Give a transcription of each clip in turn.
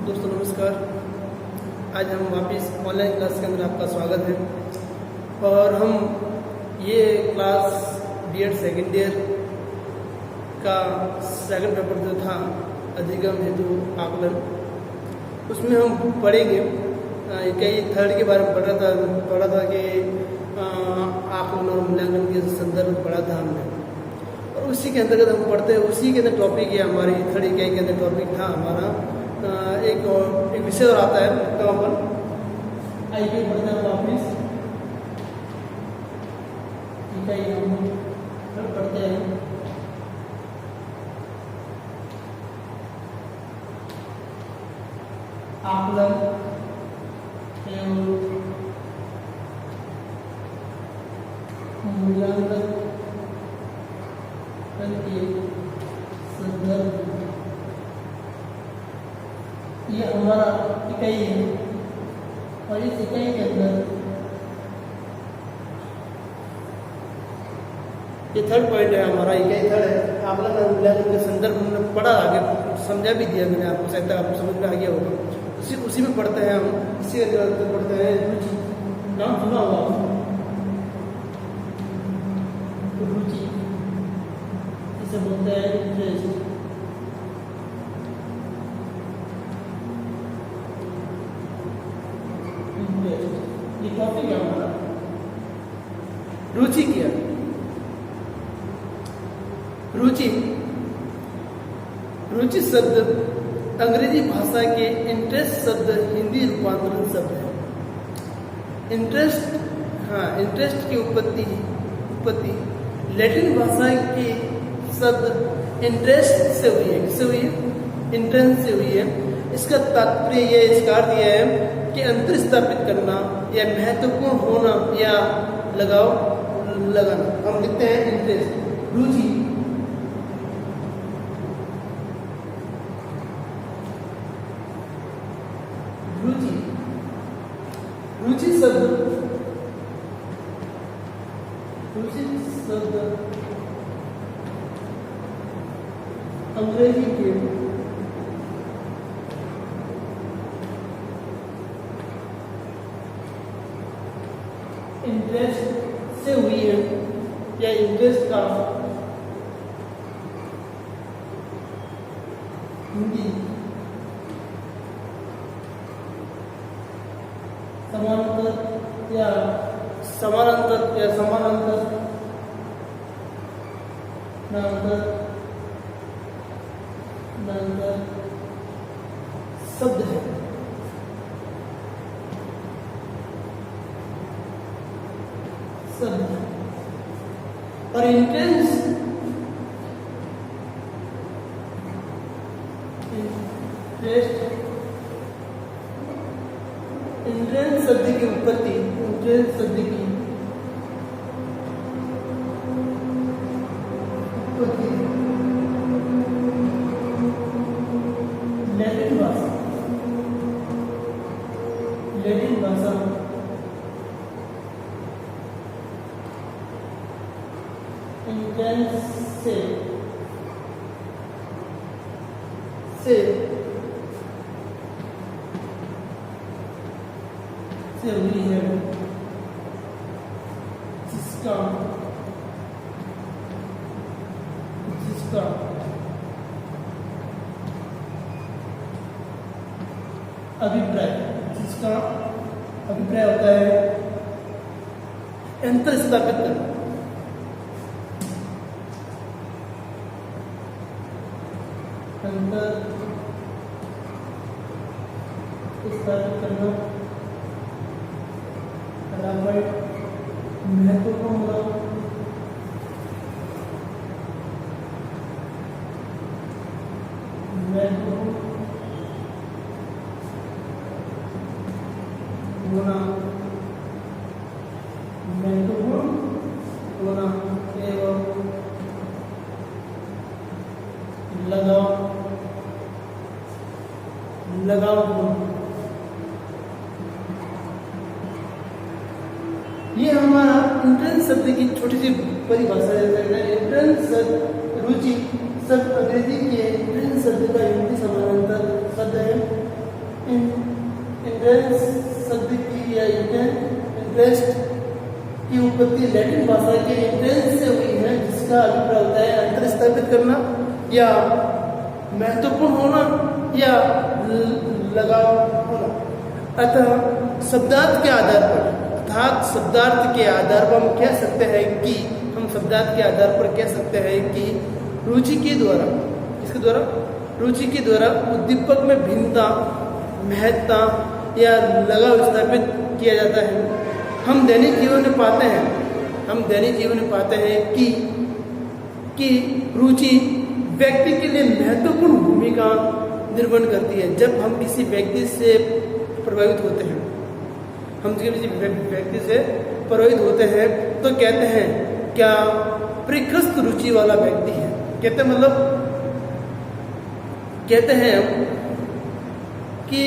दोस्तों नमस्कार। आज हम वापस ऑनलाइन क्लास के अंदर आपका स्वागत है और हम ये क्लास बीएड सेकेंड ईयर का सेकंड पेपर जो था अधिगम हेतु आकलन, उसमें हम पढ़ेंगे कई थर्ड के बारे में पढ़ा था कि आकलन और मूल्यांकन के संदर्भ पढ़ा था हमने, और उसी के अंतर्गत हम पढ़ते हैं। उसी के अंदर टॉपिक है हमारी थर्ड इकाई के अंदर टॉपिक था हमारा एक विषय और आता है तो अपन आइए बढ़ते हैं वापिस इकाई हम पढ़ते हैं। आकलन एवं मूल्यांकन के संदर्भ, ये हमारा इकाई है और इस इकाई के अंदर ये थर्ड पॉइंट है हमारा। इकाई थर्ड है आकलन और मूल्यांकन के संदर्भ। हमने पढ़ा, आगे समझा भी दिया मैंने आपको, शायद आपको समझ में आ गया होगा। उसी में पढ़ते हैं हम। इसी के अंदर पढ़ते हैं रुचि। नाम सुना होगा रुचि, इसे बोलते हैं इंटरेस्ट। ये टॉपिक है हमारा रुचि क्या। रुचि शब्द अंग्रेजी भाषा के इंटरेस्ट शब्द हिंदी रूपांतरण शब्द है। इंटरेस्ट की उत्पत्ति लैटिन भाषा के शब्द इंटरेस्ट से हुई है। किससे हुई है? इंटरेस्ट से हुई है। इसका तात्पर्य यह, इसका अर्थ यह है कि अंतर स्थापित करना या महत्वपूर्ण होना या लगाव लगाना। हम लिखते हैं इंटरेस्ट। रुचि शब्द अंग्रेजी के इंटरेस्ट से हुई है या इंटरेस्ट का हिंदी समानांतर या शब्द है। और इंटरेस्ट शब्द की उत्पत्ति, लैटिन भाषा इंटेंस से हुई है, जिसका अभिप्राय होता है अंतर स्थापित करना। महत्वपूर्ण होना एवं लगाव ये हमारा इंट्रेंस शब्द की छोटी सी परिभाषा है। इंट्रेंस शब्द रुचि शब्द अंग्रेजी के इंट्रेंस शब्द का हिंदी समानांतर शब्द है शब्द की या इंटरेस्ट की उत्पत्ति लैटिन भाषा के इंटेंस से हुई है, जिसका अभिप्राय होता है अंतर स्थापित करना या महत्वपूर्ण होना या लगाव होना। अतः शब्दार्थ के आधार पर अर्थात शब्दार्थ के आधार पर हम कह सकते हैं कि रुचि के द्वारा, इसके द्वारा रुचि के द्वारा उद्दीपक में भिन्नता, महत्ता या लगाव स्थापित किया जाता है। हम दैनिक जीवन में पाते हैं कि रुचि व्यक्ति के लिए महत्वपूर्ण भूमिका निर्वहन करती है। जब हम किसी व्यक्ति से प्रभावित होते हैं, तो कहते हैं क्या परिग्रस्त रुचि वाला व्यक्ति है। कहते हैं कि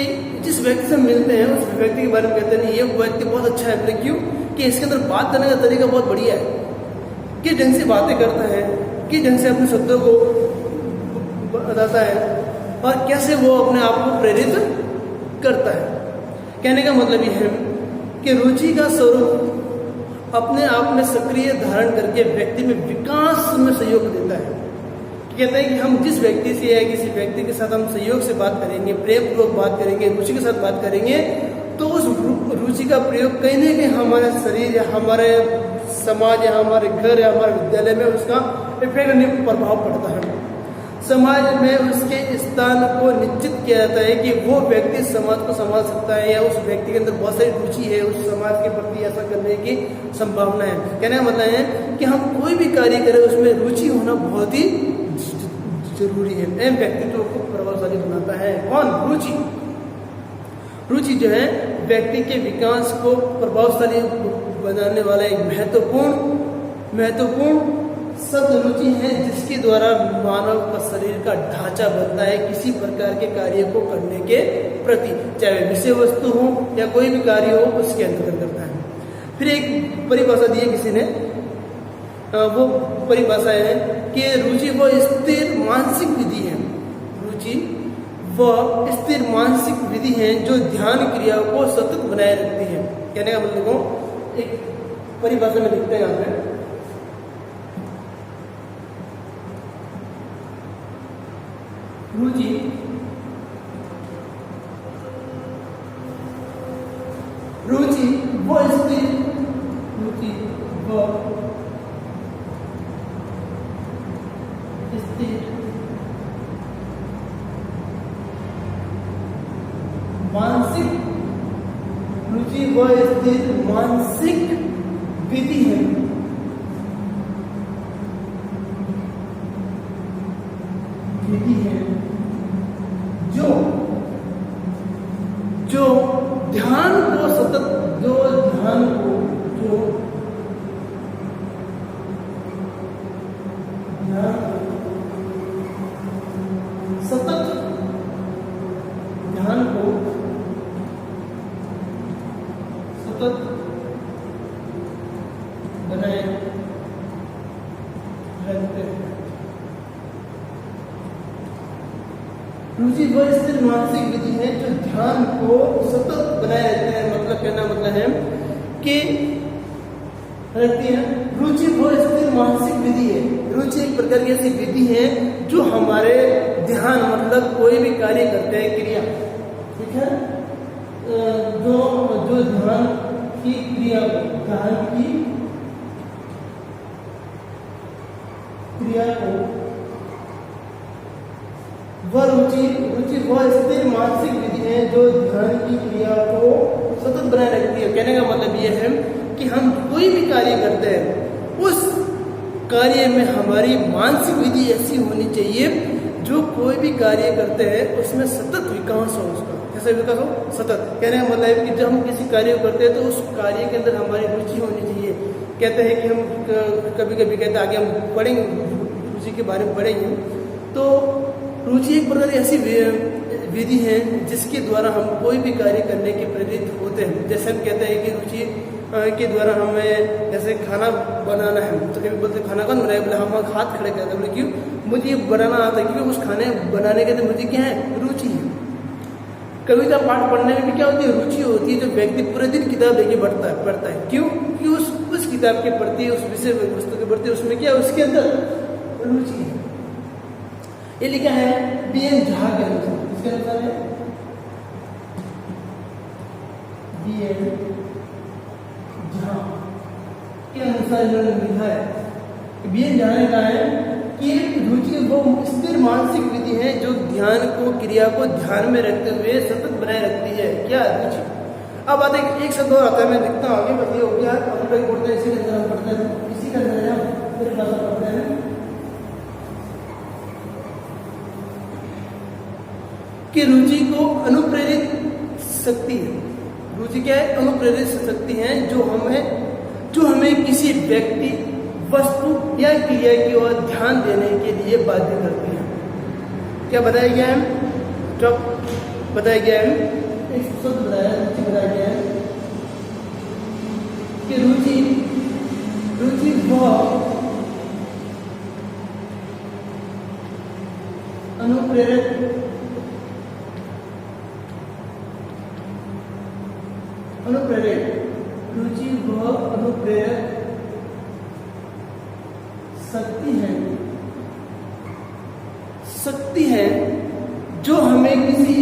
जिस व्यक्ति से मिलते हैं उस व्यक्ति के बारे में कहते हैं ये व्यक्ति बहुत अच्छा है। क्यों? कि इसके अंदर बात करने का तरीका बहुत बढ़िया है, किस ढंग से बातें करता है, किस ढंग से अपने शब्दों को बताता है और कैसे वो अपने आप को प्रेरित करता है। कहने का मतलब ये है कि रुचि का स्वरूप अपने आप में सक्रिय धारण करके व्यक्ति में विकास में सहयोग देता है। कहते हैं कि हम जिस व्यक्ति से या किसी व्यक्ति के साथ हम सहयोग से बात करेंगे, प्रेम पूर्वक बात करेंगे, रुचि के साथ बात करेंगे, तो उस रुचि का प्रयोग कहीं ना कहीं हमारे शरीर या हमारे समाज या हमारे घर या हमारे विद्यालय में उसका इफेक्ट प्रभाव पड़ता है। समाज में उसके स्थान को निश्चित किया जाता है कि वो व्यक्ति समाज को संभाल सकता है या उस व्यक्ति के अंदर बहुत सारी रुचि है, उस समाज के प्रति ऐसा करने की संभावना है। कहने का मतलब है कि हम कोई भी कार्य करें उसमें रुचि होना बहुत ही जरूरी है। व्यक्तित्व को प्रभावशाली बनाता है कौन? रुचि जो है व्यक्ति के विकास को प्रभावशाली बनाने वाला एक महत्वपूर्ण शब्द रुचि है, जिसके द्वारा मानव का शरीर का ढांचा बनता है किसी प्रकार के कार्य को करने के प्रति, चाहे विषय वस्तु हो या कोई भी कार्य हो उसके अंतर्गत करता है। फिर एक परिभाषा दी है किसी ने, वो परिभाषा है कि रुचि वो स्थिर मानसिक विधि है। रुचि वह स्थिर मानसिक विधि है जो ध्यान क्रियाओं को सतत बनाए रखती है। कहने का मतलब को एक परिभाषा में लिखते हैं यहाँ पे, रुचि वो स्थिर मानसिक विधि है जो ध्यान को सतत बनाए रखते हैं। रुचि वह स्थिर मानसिक विधि है जो ध्यान को सतत बनाए रखते हैं। मतलब कहना मतलब है कि रखती है। रुचि वह स्थिर मानसिक विधि है। रुचि एक प्रकार की ऐसी विधि है जो हमारे ध्यान मतलब कोई भी कार्य करते हैं क्रिया, ठीक है, जो ध्यान की क्रिया को वह रुचि वह स्थिर मानसिक विधि है जो ध्यान की क्रिया को सतत बनाए रखती है। कहने का मतलब यह है कि हम कोई भी कार्य करते हैं उस कार्य में हमारी मानसिक विधि ऐसी होनी चाहिए जो कोई भी कार्य करते हैं उसमें सतत विकास हो, उसका कैसे विकास हो, सतत। कहने का मतलब है कि जब हम किसी कार्य को करते हैं तो उस कार्य के अंदर हमारी रुचि होनी चाहिए। कहते हैं कि हम कभी कभी कहते हैं आगे हम पढ़ेंगे रुचि के बारे में पढ़ेंगे, तो रुचि एक प्रकार ऐसी विधि है जिसके द्वारा हम कोई भी कार्य करने के प्रेरित होते हैं। जैसे हम कहते हैं कि रुचि के द्वारा हमें जैसे खाना बनाना है तो कभी बोलते खाना कौन बनाए, बोले हम हाथ खड़े करते हैं, बोले क्यों, मुझे ये बनाना आता है, क्योंकि उस खाने बनाने के अंदर मुझे क्या है, रुचि है। कविता पाठ पढ़ने में भी क्या होती है, रुचि होती है। जो व्यक्ति पूरे दिन किताब लेके पढ़ता है क्यों, कि उस किताब के प्रति, उस विषय वस्तु के प्रति उसमें क्या, उसके अंदर रुचि है। ये लिखा है बी.एन. झा के अनुसार, किसके अनुसार है, बी.एन. झा के अनुसार इन्होंने लिखा है। बी.एन. झा ने कहा है कि रुचि वो स्थिर मानसिक विधि है जो ध्यान को, क्रिया को ध्यान में रखते हुए सतत बनाए रखती है। क्या रुचि। अब आते एक शब्द और आता है, मैं लिखता हूँ आगे, बस ये हो गया। हम लोग पढ़ते हैं, इसी के अंदर हम पढ़ते हैं, इसी के अंदर हम फिर भाषा पढ़ते हैं कि रुचि को अनुप्रेरित शक्ति है। रुचि क्या है, अनुप्रेरित शक्ति है जो हमें किसी व्यक्ति, वस्तु या क्रिया की ओर ध्यान देने के लिए बाध्य करती है। क्या बताया गया है, जब बताया गया है, एक शब्द बताया, रुचि बताया गया है कि रुचि वह अनुप्रेरित रुचि वह अनुप्रेरक शक्ति है जो हमें किसी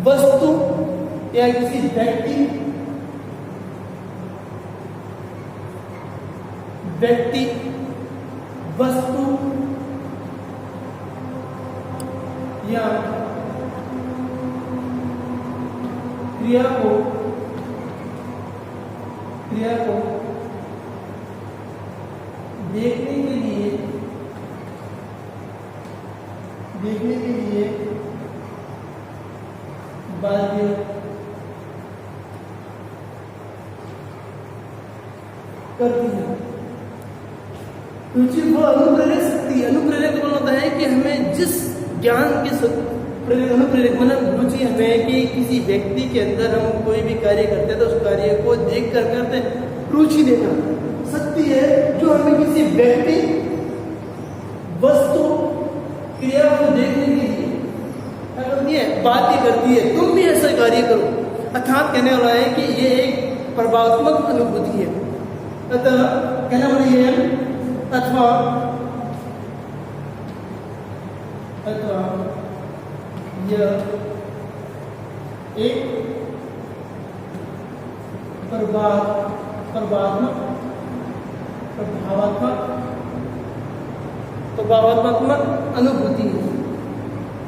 वस्तु या किसी व्यक्ति वस्तु या क्रिया को देखने के लिए बाध्य करती है। रुचि वो अनुप्रेरक शक्ति, अनुप्रेरक होता है कि हमें जिस ज्ञान की अनुप्रेरक मतलब रुचि हमें कि किसी व्यक्ति के अंदर हम कोई भी कार्य करते हैं तो उस कार्य को देख कर करते हैं। रुचि लेना शक्ति है जो हमें किसी व्यक्ति, वस्तु, क्रिया को देखने के लिए क्या करती है, बाध्य करती है। तुम भी ऐसा कार्य करो। अर्थात कहने वाला है कि ये एक प्रभावात्मक अनुभूति है। अतः कहने वाला ये है अथवा यह एक प्रभावात्मक अनुभूति है।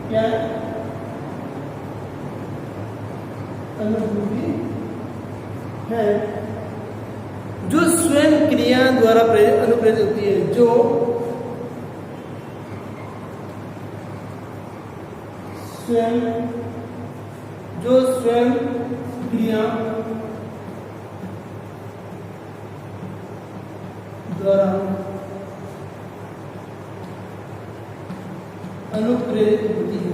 क्या है, अनुभूति है जो स्वयं क्रिया द्वारा अनुप्रेरित होती है, जो स्वयं क्रिया द्वारा अनुप्रेरित होती है,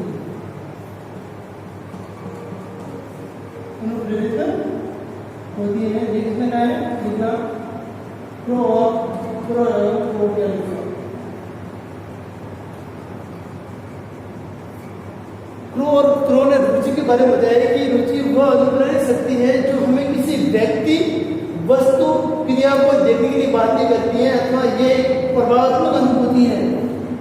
जिसमें क्या है, जिसका प्रो के अनुसार क्रो ने रुचि के बारे में बताया कि रुचि वह अनुप्रेरित शक्ति है जो हमें किसी व्यक्ति, वस्तु, क्रिया को देखने के लिए बाध्य करती है। अथवा ये एक प्रभावात्मक अनुभूति है।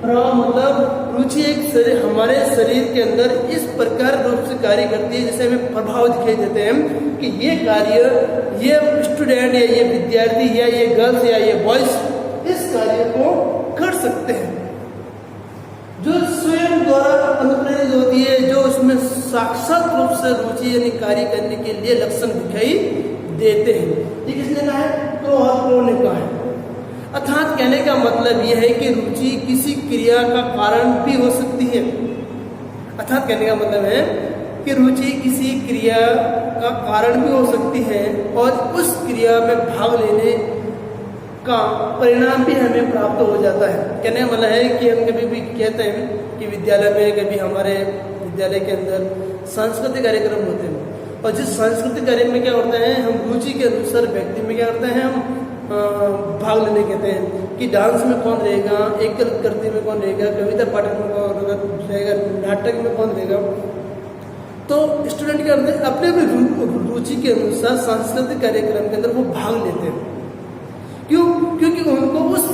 प्रभाव मतलब रुचि एक हमारे शरीर के अंदर इस प्रकार रूप से कार्य करती है जैसे हमें प्रभाव दिखाई देते हैं कि ये कार्य, ये स्टूडेंट या ये विद्यार्थी या ये गर्ल्स या ये बॉयज इस कार्य को कर सकते हैं। जो स्वयं द्वारा अनुप्रेरित होती है, जो उसमें साक्षात रूप से रुचि यानी कार्य करने के लिए लक्षण दिखाई देते हैं। ये किसने कहा है, क्रो ने कहा है। अर्थात कहने का मतलब यह है कि रुचि किसी क्रिया का कारण भी हो सकती है। अर्थात कहने का मतलब है कि रुचि किसी क्रिया का कारण भी हो सकती है और उस क्रिया में भाग लेने का परिणाम भी हमें प्राप्त हो जाता है। कहने का मतलब है कि हम कभी भी कहते हैं कि विद्यालय में, कभी हमारे विद्यालय के अंदर सांस्कृतिक कार्यक्रम होते हैं और जिस सांस्कृतिक कार्यक्रम में क्या होता है, हम रुचि के अनुसार व्यक्ति में क्या करते हैं, हम भाग लेने कहते हैं कि डांस में कौन रहेगा, एकल कृति में कौन रहेगा, कविता पाठ में कौन रहेगा, नाटक में कौन रहेगा। तो स्टूडेंट के अंदर अपने अपने रुचि के अनुसार सांस्कृतिक कार्यक्रम के अंदर वो भाग लेते हैं। क्यों? क्योंकि उनको उस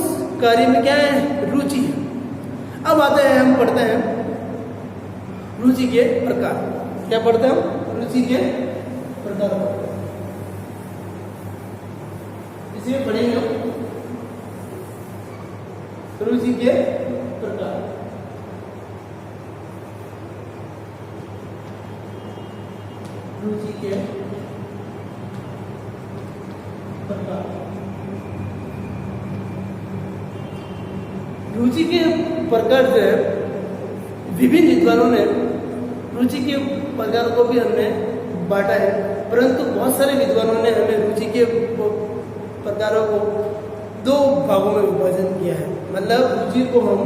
कार्य में क्या है, रुचि है। अब आते हैं, हम पढ़ते हैं रुचि के प्रकार। क्या पढ़ते हैं हम? रुचि के प्रकार पढ़ते हैं। इसमें पढ़ेंगे रुचि के प्रकार। रुचि के प्रकार। रुचि के प्रकार जो है, विभिन्न विद्वानों ने रुचि के प्रकार को भी हमने बांटा है, परंतु बहुत सारे विद्वानों ने हमें रुचि के प्रकारों को दो भागों में विभाजन किया है। मतलब रुचि को हम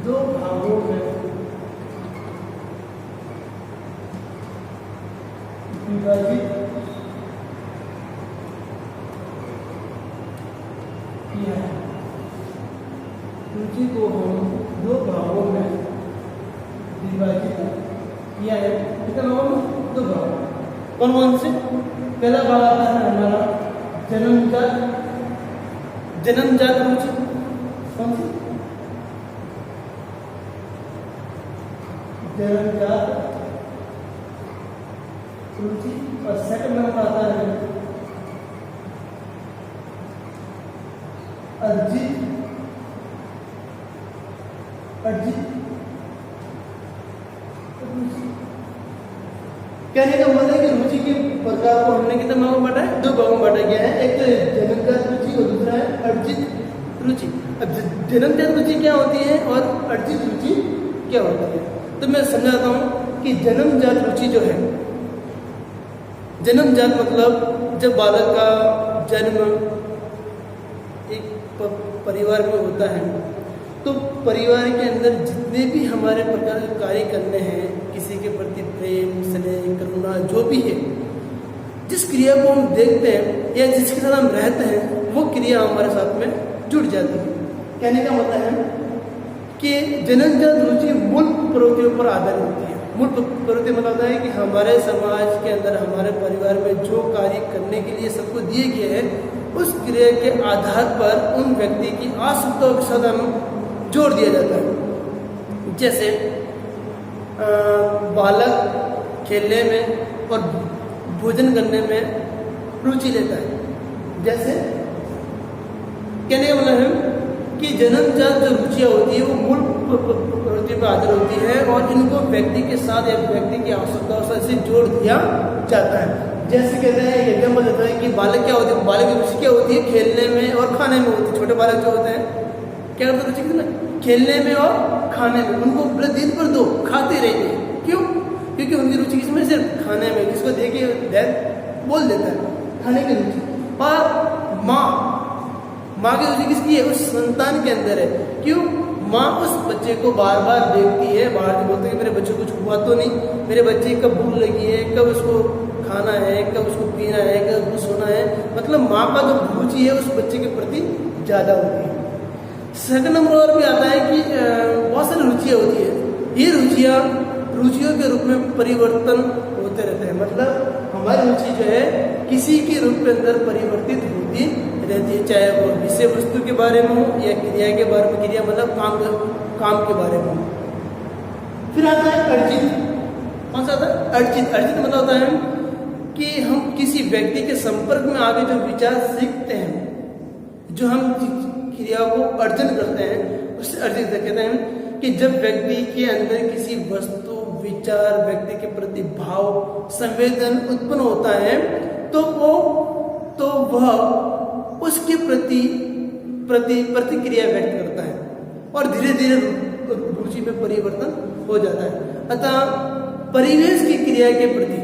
दो भागों में विभाजित किया है। रुचि को हम दो भागों में विभाजित किया है। कितने भागों में? दो भाग। कौन कौन से? पहला भाग आता है हमारा जन्मजात रुचि। कौन सी? जन्मजात रुचि। और सेकंड नंबर आता है अर्जित रुचि। कहने का मतलब है कि रुचि के प्रकार को हमने कितने भागों में बांटा है? दो भागों में बांटा गया है। एक तो जन्मजात रुचि और दूसरा है अर्जित रुचि। अब जन्मजात रुचि क्या होती है और अर्जित रुचि क्या होती है, तो मैं समझाता हूँ कि जन्मजात रुचि जो है, जन्मजात मतलब जब बालक का जन्म एक परिवार में होता है, तो परिवार के अंदर जितने भी हमारे प्रकार के कार्य करने हैं, किसी के प्रति प्रेम, स्नेह, करुणा जो भी है, जिस क्रिया को हम देखते हैं या जिसके साथ हम रहते हैं, वो क्रिया हमारे साथ में जुड़ जाती है। कहने का मतलब है कि जन्मजात रुचि मूल प्रवृत्तियों पर आधारित होती है। मूल प्रवृत्ति मतलब होता है कि हमारे समाज के अंदर, हमारे परिवार में जो कार्य करने के लिए सबको दिए गए हैं, उस क्रिया के आधार पर उन व्यक्ति की आवश्यकताओं के साथ हम जोड़ दिया जाता है। जैसे बालक खेलने में और भोजन करने में रुचि लेता है। जैसे कहने का मतलब है कि जन्मजात जो रुचियाँ होती है वो मूल प्रवृत्ति पर आधारित होती है और इनको व्यक्ति के साथ या व्यक्ति की आवश्यकताओं से जोड़ दिया जाता है। जैसे कहते हैं, एग्जाम्पल देते हैं कि बालक क्या होते हैं, बालक की रुचि क्या होती है, खेलने में और खाने में होती है। छोटे बालक जो होते हैं क्या करते हैं, रुचि कितना, खेलने में और खाने में। उनको पूरे दिन पर दो, खाते रहेंगे। क्यों? क्योंकि उनकी रुचि किसमें, सिर्फ खाने में। जिसको देखिए बोल देता है खाने की रुचि। और माँ की रुचि किसकी है, उस संतान के अंदर है। क्यों? माँ उस बच्चे को बार बार देखती है, बाहर से बोलती है मेरे बच्चे को कुछ हुआ तो नहीं, मेरे बच्चे कब भूख लगी है, कब उसको खाना है, कब उसको पीना है, कब उसको सोना है। मतलब माँ का जो रुचि है उस बच्चे के प्रति ज़्यादा होती है। सेकंड नंबर और भी आता है कि बहुत सारी रुचियाँ होती है। ये रुचियों के रूप में परिवर्तन होते रहते हैं। मतलब हमारी रुचि जो है किसी के रूप के अंदर परिवर्तित होती रहती है, चाहे वो विषय वस्तु के बारे में हो या क्रिया के बारे में। क्रिया मतलब काम के बारे में हो। फिर आता है अर्जित। कौन सा आता है? अर्जित मतलब होता है कि हम किसी व्यक्ति के संपर्क में आगे जो विचार सीखते हैं, जो हम क्रिया को अर्जन करते हैं, उससे अर्जित कहते हैं। कि जब व्यक्ति के अंदर किसी वस्तु, विचार, व्यक्ति के प्रति भाव, संवेदन उत्पन्न होता है, तो वह उसके प्रति प्रतिक्रिया व्यक्त करता है और धीरे धीरे रुचि में परिवर्तन हो जाता है। अतः परिवेश की क्रिया के प्रति,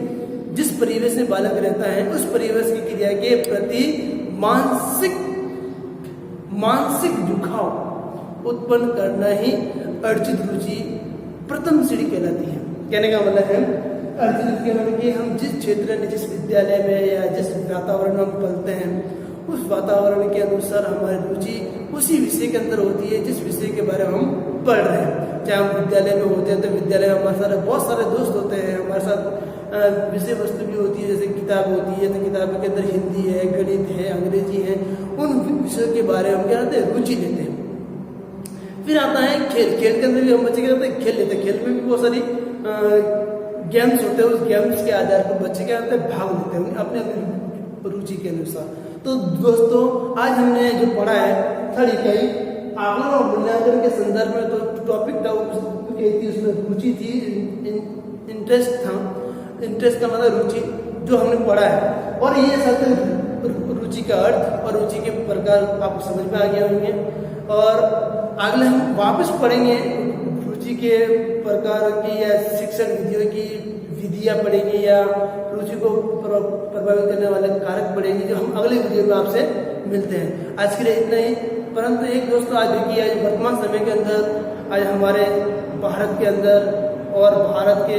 जिस परिवेश में बालक रहता है, उस परिवेश की क्रिया के प्रति मानसिक झुकाव उत्पन्न करना ही अर्जित रुचि प्रथम सीढ़ी कहलाती है। कहने का मतलब है कि हम जिस क्षेत्र में, जिस विद्यालय में या जिस वातावरण में हम पढ़ते हैं, उस वातावरण के अनुसार हमारी रुचि उसी विषय के अंदर होती है जिस विषय के बारे में हम पढ़ रहे हैं। चाहे हम विद्यालय में होते हैं तो विद्यालय में हमारे साथ बहुत सारे दोस्त होते हैं, हमारे साथ विषय वस्तु भी होती है, जैसे किताब होती है तो किताब के अंदर हिंदी है, गणित है, अंग्रेजी है, उन विषयों के बारे में हम क्या करते हैं, रुचि लेते हैं। फिर आता है खेल। खेल के अंदर भी हम बच्चे क्या करते हैं, खेल लेते हैं। खेल में भी बहुत सारी गेम्स होते हैं, उस गेम्स के आधार पर बच्चे क्या करते हैं, भाग लेते हैं अपने अपनी रुचि के अनुसार। तो दोस्तों आज हमने जो पढ़ा है थर्ड इकाई आकलन और मूल्यांकन के संदर्भ में, तो टॉपिक था उसमें रुचि थी, इंटरेस्ट था। इंटरेस्ट का मतलब रुचि, जो हमने पढ़ा है। और ये साथ रुचि का अर्थ और रुचि के प्रकार आपको समझ में आ गए होंगे। और अगले हम वापस पढ़ेंगे रुचि के प्रकार की या शिक्षण विधियों की विधियां पढ़ेंगे या रुचि को प्रभावित करने वाले कारक पढ़ेंगे, जो हम अगले वीडियो में आपसे मिलते हैं। आज के लिए इतना ही। परंतु एक दोस्तों आज देखिए, आज वर्तमान समय के अंदर, आज हमारे भारत के अंदर और भारत के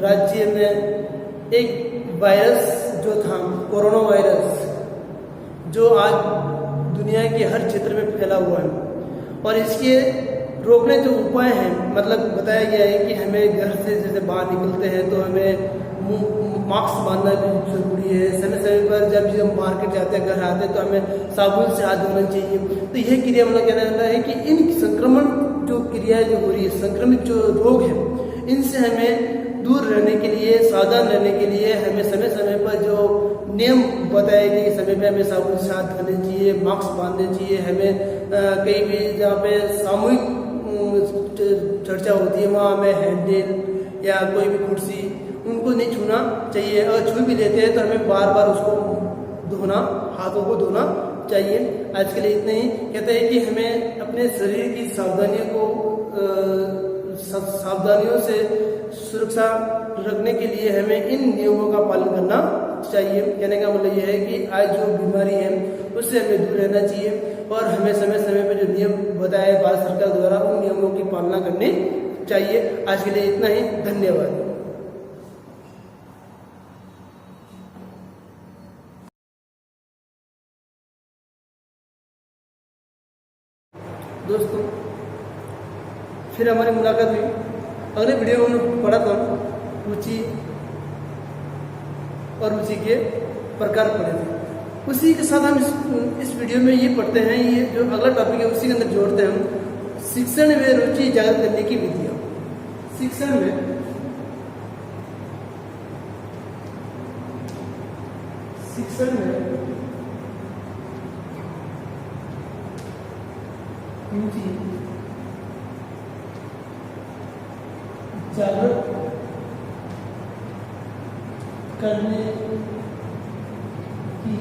राज्य में एक वायरस जो था, कोरोना वायरस, जो आज दुनिया के हर क्षेत्र में फैला हुआ है। और इसके रोकने जो उपाय हैं, मतलब बताया गया है कि हमें घर से जैसे बाहर निकलते हैं तो हमें मास्क बांधना भी जरूरी है। समय समय पर जब हम मार्केट जाते हैं, घर आते हैं तो हमें साबुन से हाथ धोना चाहिए। तो यह क्रिया मतलब कहना चाहता है कि इन संक्रमण जो क्रियाएं जो हो रही है, संक्रमित जो रोग है, इनसे हमें दूर रहने के लिए, सावधान रहने के लिए हमें समय समय पर जो नियम बताए गए कि समय पे हमें साबुन से हाथ धोने चाहिए, मास्क बांधने चाहिए। हमें कहीं भी जहाँ पे सामूहिक चर्चा होती है वहाँ हमें हैंडल या कोई भी कुर्सी उनको नहीं छूना चाहिए। अगर छू भी लेते हैं तो हमें बार बार उसको धोना, हाथों को धोना चाहिए। आज के लिए इतना ही। कहते हैं कि हमें अपने शरीर की सावधानियों से सुरक्षा रखने के लिए हमें इन नियमों का पालन करना चाहिए। कहने का मतलब यह है कि आज जो बीमारी है उससे हमें दूर रहना चाहिए और हमें समय समय पर जो नियम बताए भारत सरकार द्वारा, उन नियमों की पालना करनी चाहिए। आज के लिए इतना ही। धन्यवाद। दोस्तों फिर हमारी मुलाकात हुई। अगले वीडियो में हमने पढ़ा था रुचि और रुचि के प्रकार पढ़े थे। उसी के साथ हम इस वीडियो में ये पढ़ते हैं, ये जो अगला टॉपिक है उसी के अंदर जोड़ते हैं हम शिक्षण में रुचि जागृत करने की विधियां। शिक्षण में रुचि जागृत करने की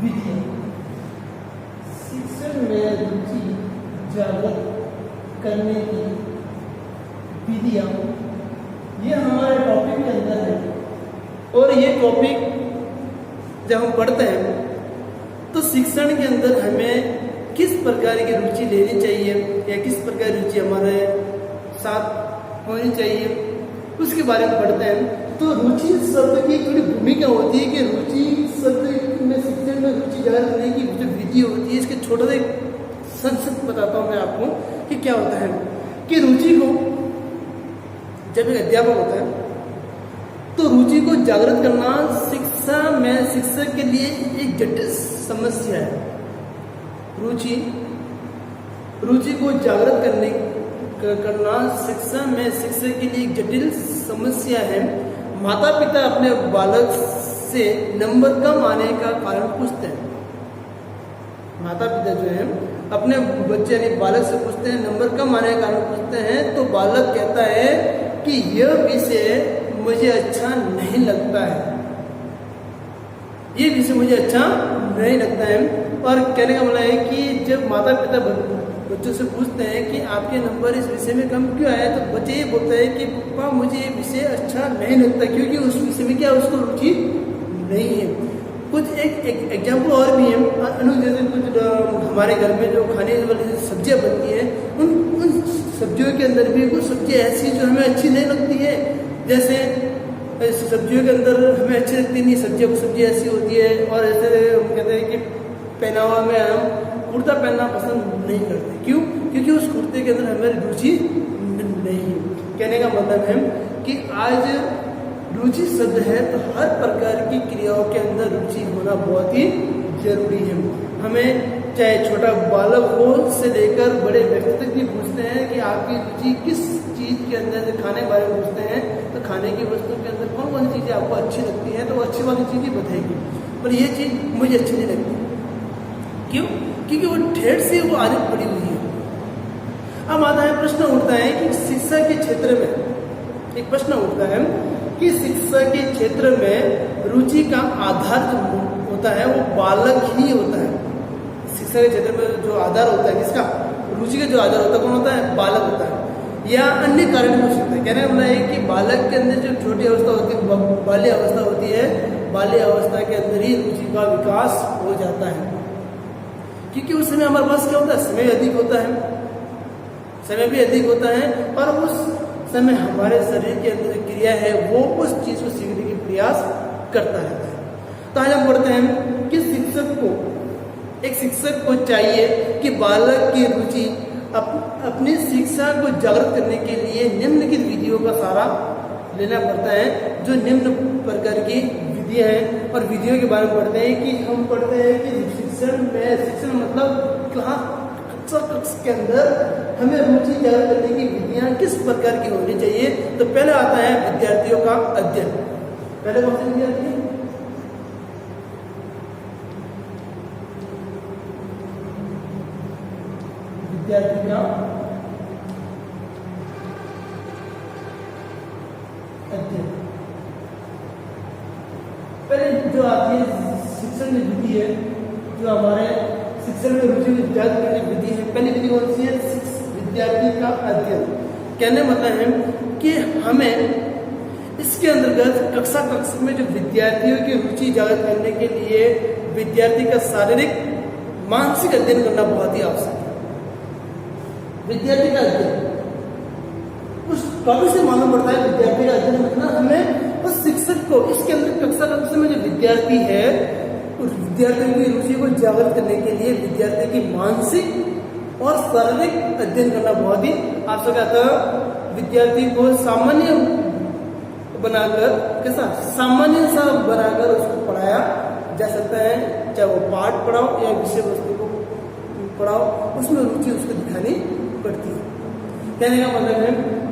विधियां। शिक्षण में रुचि जागृत करने की विधियां, ये हमारे टॉपिक के अंदर है। और ये टॉपिक जब हम पढ़ते हैं तो शिक्षण के अंदर हमें किस प्रकार की रुचि लेनी चाहिए या किस प्रकार की रुचि हमारे साथ होनी चाहिए, उसके बारे में पढ़ते हैं। तो रुचि शब्द की थोड़ी भूमिका होती है कि रुचि शब्द में, शिक्षण में रुचि जागृत करने की जो विधि होती है, इसके छोटा सा संक्षिप्त बताता हूँ मैं आपको कि क्या होता है। कि रुचि को, जब एक अध्यापक होता है तो रुचि को जागृत करना शिक्षा में शिक्षक के लिए एक जटिल समस्या है। रुचि को जागृत करना शिक्षा में शिक्षक के लिए एक जटिल समस्या है। माता पिता अपने बालक से नंबर कम आने का कारण पूछते हैं। माता पिता जो है अपने बच्चे यानी बालक से पूछते हैं, नंबर कम आने का कारण पूछते हैं। तो बालक कहता है कि यह विषय मुझे अच्छा नहीं लगता है, ये विषय मुझे अच्छा नहीं लगता है। और कहने का मतलब है कि जब माता पिता बच्चों से पूछते हैं कि आपके नंबर इस विषय में कम क्यों आए, तो बच्चे ये बोलते हैं कि पापा मुझे ये विषय अच्छा नहीं लगता, क्योंकि उस विषय में क्या उसको रुचि नहीं है। कुछ एक एग्जाम्पल और भी है अनु, जैसे कुछ हमारे घर में जो खाने वाली सब्जियां बनती हैं, उन सब्जियों के अंदर भी कुछ सब्जियां ऐसी जो हमें अच्छी नहीं लगती है। जैसे सब्जियों के अंदर हमें अच्छी लगती नहीं सब्जी ऐसी होती है, और ऐसे हम कहते हैं कि पहनावा में हम कुर्ता पहनना पसंद नहीं करते। क्यों? क्योंकि उस कुर्ते के अंदर हमारी रुचि नहीं। कहने का मतलब है कि आज रुचि शब्द है तो हर प्रकार की क्रियाओं के अंदर रुचि होना बहुत ही जरूरी है। हमें चाहे छोटा बालक हो से लेकर बड़े व्यक्ति तक भी पूछते हैं कि आपकी रुचि किस चीज़ के अंदर, खाने के बारे में पूछते हैं तो खाने की वस्तु के अंदर कौन कौन सी चीज़ें आपको अच्छी लगती हैं, तो वो अच्छी वाली चीज़ ही बताएगी, पर ये चीज़ मुझे अच्छी नहीं लगती। क्यों? क्योंकि वो ठेठ से वो आदत पड़ी हुई है। अब आता है, प्रश्न उठता है कि शिक्षा के क्षेत्र में एक प्रश्न उठता है कि शिक्षा के क्षेत्र में रुचि का आधार जो होता है वो बालक ही होता है। शिक्षा के क्षेत्र में जो आधार होता है, किसका? रुचि का जो आधार होता है कौन होता है? बालक होता है, या अन्य कारण हो सकता है। कहने का मतलब है कि बालक के अंदर जो छोटी अवस्था होती है, बाल्य अवस्था होती है, बाल्य अवस्था के अंदर ही रुचि का विकास हो जाता है। क्योंकि उस समय हमारे पास क्या होता है? समय अधिक होता है, समय भी अधिक होता है, और उस समय हमारे शरीर के अंदर क्रिया है वो उस चीज को सीखने की प्रयास करता रहता है। तो आज हम पढ़ते हैं कि एक शिक्षक को चाहिए कि बालक की रुचि अपनी शिक्षा को जागृत करने के लिए निम्नलिखित विधियों का सहारा लेना पड़ता है। जो निम्न प्रकार की विधियां हैं, और विधियों के बारे में पढ़ते हैं कि हम पढ़ते हैं कि शिक्षण मतलब कक्षा के अंदर हमें रुचि जागृत करने की विधियां किस प्रकार की होनी चाहिए। तो पहले आता है विद्यार्थियों का अध्ययन। पहले कौन से विद्यार्थी? विद्यार्थी का अध्ययन। पहले जो आती है शिक्षण की विधि है, जो हमारे शिक्षण में रुचि को जागृत करने की विधि है, पहली विधि कौन सी है? विद्यार्थी का अध्ययन। कहने मतलब है कि हमें इसके अंतर्गत कक्षा में जो विद्यार्थियों की रुचि जागृत करने के लिए विद्यार्थी का शारीरिक मानसिक अध्ययन करना बहुत ही आवश्यक है। विद्यार्थी का अध्ययन उस टॉपिक से मालूम पड़ता है। विद्यार्थी का अध्ययन मतलब हमें उस शिक्षक को इसके अंदर कक्षा में जो विद्यार्थी है उस विद्यार्थियों की रुचि को जागृत करने के लिए विद्यार्थी की मानसिक और शारीरिक अध्ययन करना बहुत ही आवश्यक है। विद्यार्थी को सामान्य बनाकर, कैसा सामान्य सा बनाकर उसको पढ़ाया जा सकता है, चाहे वो पाठ पढ़ाओ या विषय वस्तु को पढ़ाओ, उसमें रुचि उसको दिखानी पड़ती है। कहने का मतलब है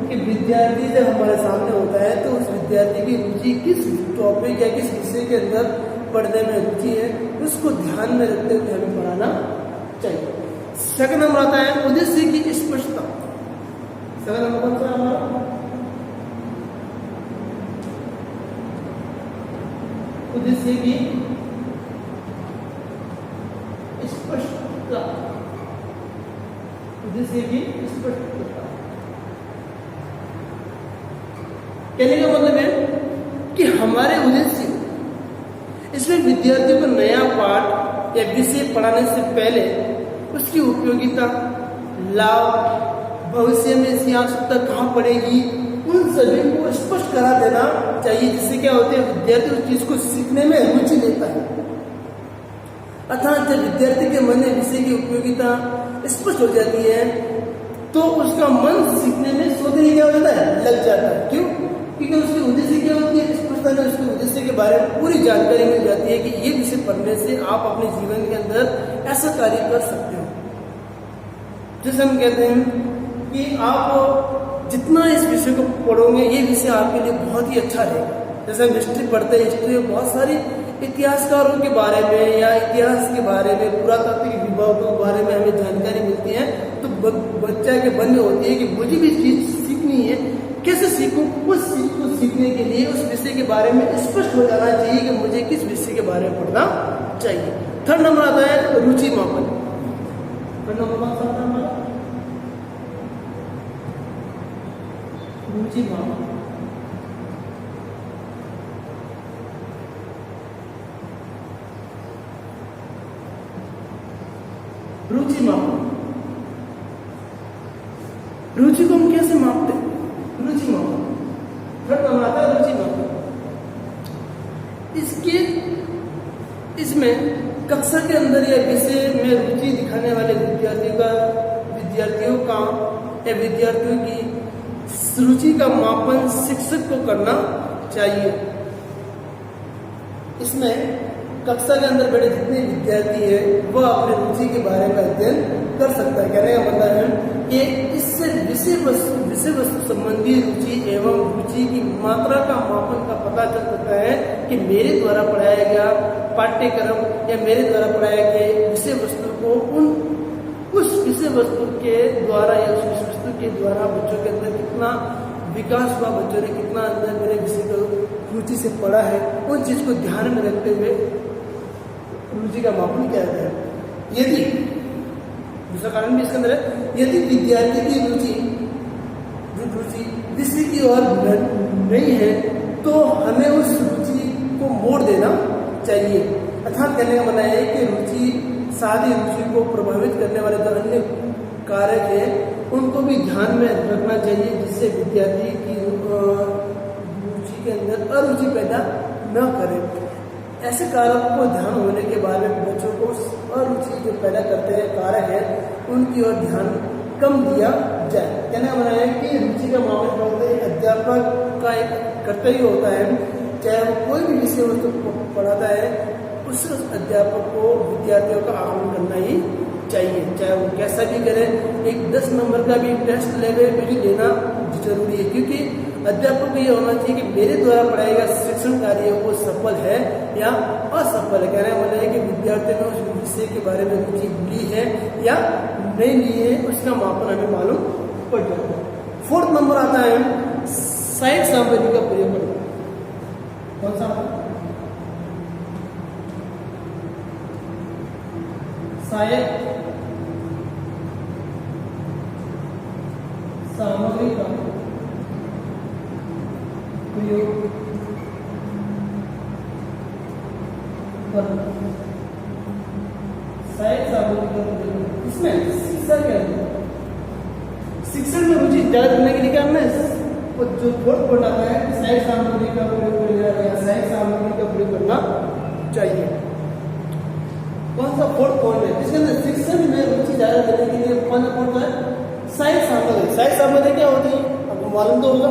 कि विद्यार्थी जब हमारे सामने होता है तो उस विद्यार्थी की रुचि किस टॉपिक या किस विषय के अंदर पढ़ने में रुचि है उसको ध्यान में रखते हुए हमें पढ़ाना चाहिए। सेकंड नंबर आता है उद्देश्य की स्पष्टता। सेकंड नंबर कौन सा हमारा? उद्देश्य की स्पष्टता। उद्देश्य की स्पष्टता कहने का मतलब है कि हमारे उद्देश्य, इसमें विद्यार्थियों को नया पाठ या विषय पढ़ाने से पहले उसकी उपयोगिता, लाभ, भविष्य में इसकी आवश्यकता कहाँ पड़ेगी, उन सभी को स्पष्ट करा देना चाहिए, जिससे क्या होते हैं विद्यार्थी उस चीज को सीखने में रुचि लेता है। अर्थात जब विद्यार्थी के मन में विषय की उपयोगिता स्पष्ट हो जाती है तो उसका मन सीखने में स्वतः ही क्या हो जाता है, लग जाता है। क्यों? क्योंकि उसकी उद्देश्य क्या होती है, स्पष्टता में उसके उद्देश्य के बारे में पूरी जानकारी मिल जाती है कि ये विषय पढ़ने से आप अपने जीवन के अंदर ऐसा कार्य कर सकते हो। जैसे हम कहते हैं कि आप जितना इस विषय को पढ़ोगे ये विषय आपके लिए बहुत ही अच्छा रहेगा। जैसे हम हिस्ट्री पढ़ते हैं, हिस्ट्री में बहुत सारी इतिहासकारों के बारे में या इतिहास के बारे में, पुरातात्विक विभागों के बारे में हमें जानकारी मिलती है, तो बच्चा के मन में होती है कि मुझे भी चीज सीखनी है, कैसे सीखूं? उस चीज को सीखने के लिए उस विषय के बारे में स्पष्ट हो जाना चाहिए कि मुझे किस विषय के बारे में पढ़ना चाहिए। थर्ड नंबर आता है रुचि मापन। थर्ड नंबर कौन सा आता है हमारा? रुचि मापन। रुचि मापन। रुचि को हम कैसे मापते हैं? रुचि मापन। थर्ड नंबर आता है रुचि मापन। इसमें कक्षा के अंदर या विषय में रुचि दिखाने वाले विद्यार्थियों का या विद्यार्थियों की रुचि का मापन शिक्षक को करना चाहिए। इसमें कक्षा के अंदर बैठे जितने विद्यार्थी है वह अपने रुचि के बारे में अध्ययन कर सकता है। कहने का मतलब है कि इससे विषय वस्तु संबंधी रुचि एवं रुचि की मात्रा का मापन का पता चल सकता है कि मेरे द्वारा पढ़ाया गया पाठ्यक्रम या मेरे द्वारा पढ़ाया गया विषय वस्तु को उस विषय वस्तु के द्वारा या उस विषय वस्तु के द्वारा बच्चों के अंदर कितना विकास हुआ, बच्चों ने कितना अंदर मेरे विषय को रुचि से पढ़ा है, उन चीज को ध्यान में रखते हुए रुचि का मापन किया जाता है। यदि दूसरा कारण भी इसके अंदर है, यदि विद्यार्थी की रुचि विषय की ओर नहीं है तो हमें उस रुचि को मोड़ देना चाहिए। अर्थात कहने का मतलब है कि रुचि सादी रुचि को प्रभावित करने वाले जो अन्य कारक है उनको भी ध्यान में रखना चाहिए, जिससे विद्यार्थी की रुचि के अंदर अरुचि पैदा न करे। ऐसे कारक को ध्यान होने के बाद में बच्चों को अरुचि जो पैदा करते हैं कारक है उनकी ओर ध्यान कम दिया जाए। कहना बना है कि रुचि का मामला पढ़ते अध्यापक का एक कर्तव्य होता है, चाहे वो कोई भी विषय वस्तु पढ़ाता है उस अध्यापक को विद्यार्थियों का आकलन करना ही चाहिए, चाहे वो कैसा भी करे। एक 10 नंबर का भी टेस्ट लेना जरूरी है, क्योंकि अध्यापक को ये होना चाहिए कि मेरे द्वारा पढ़ाया गया शिक्षण कार्य वो सफल है या असफल है। कहने का मतलब है कि विद्यार्थियों ने उस विषय के बारे में रुचि ली है या नहीं ली है, उसका मापन हमें मालूम पड़ जाता है। 4th नंबर आता है सहायक सामग्री का प्रयोग करना। कौन सा? सहायक सामग्री का प्रयोग करना। सहायक सामग्री का प्रयोग, इसमें शिक्षक है, शिक्षण में रुचि ज्यादा करने के लिए क्या हमें जो फोर्थ पॉइंट आता है सहायक सामग्री का प्रयोग सहायक सामग्री का प्रयोग करना चाहिए। कौन सा फोर्थ पॉइंट है जिसके अंदर शिक्षण में रुचि ज्यादा करने के लिए कौन सा पॉइंट है? सहायक सामग्री। सहायक सामग्री क्या होती है आपको मालूम तो होगा।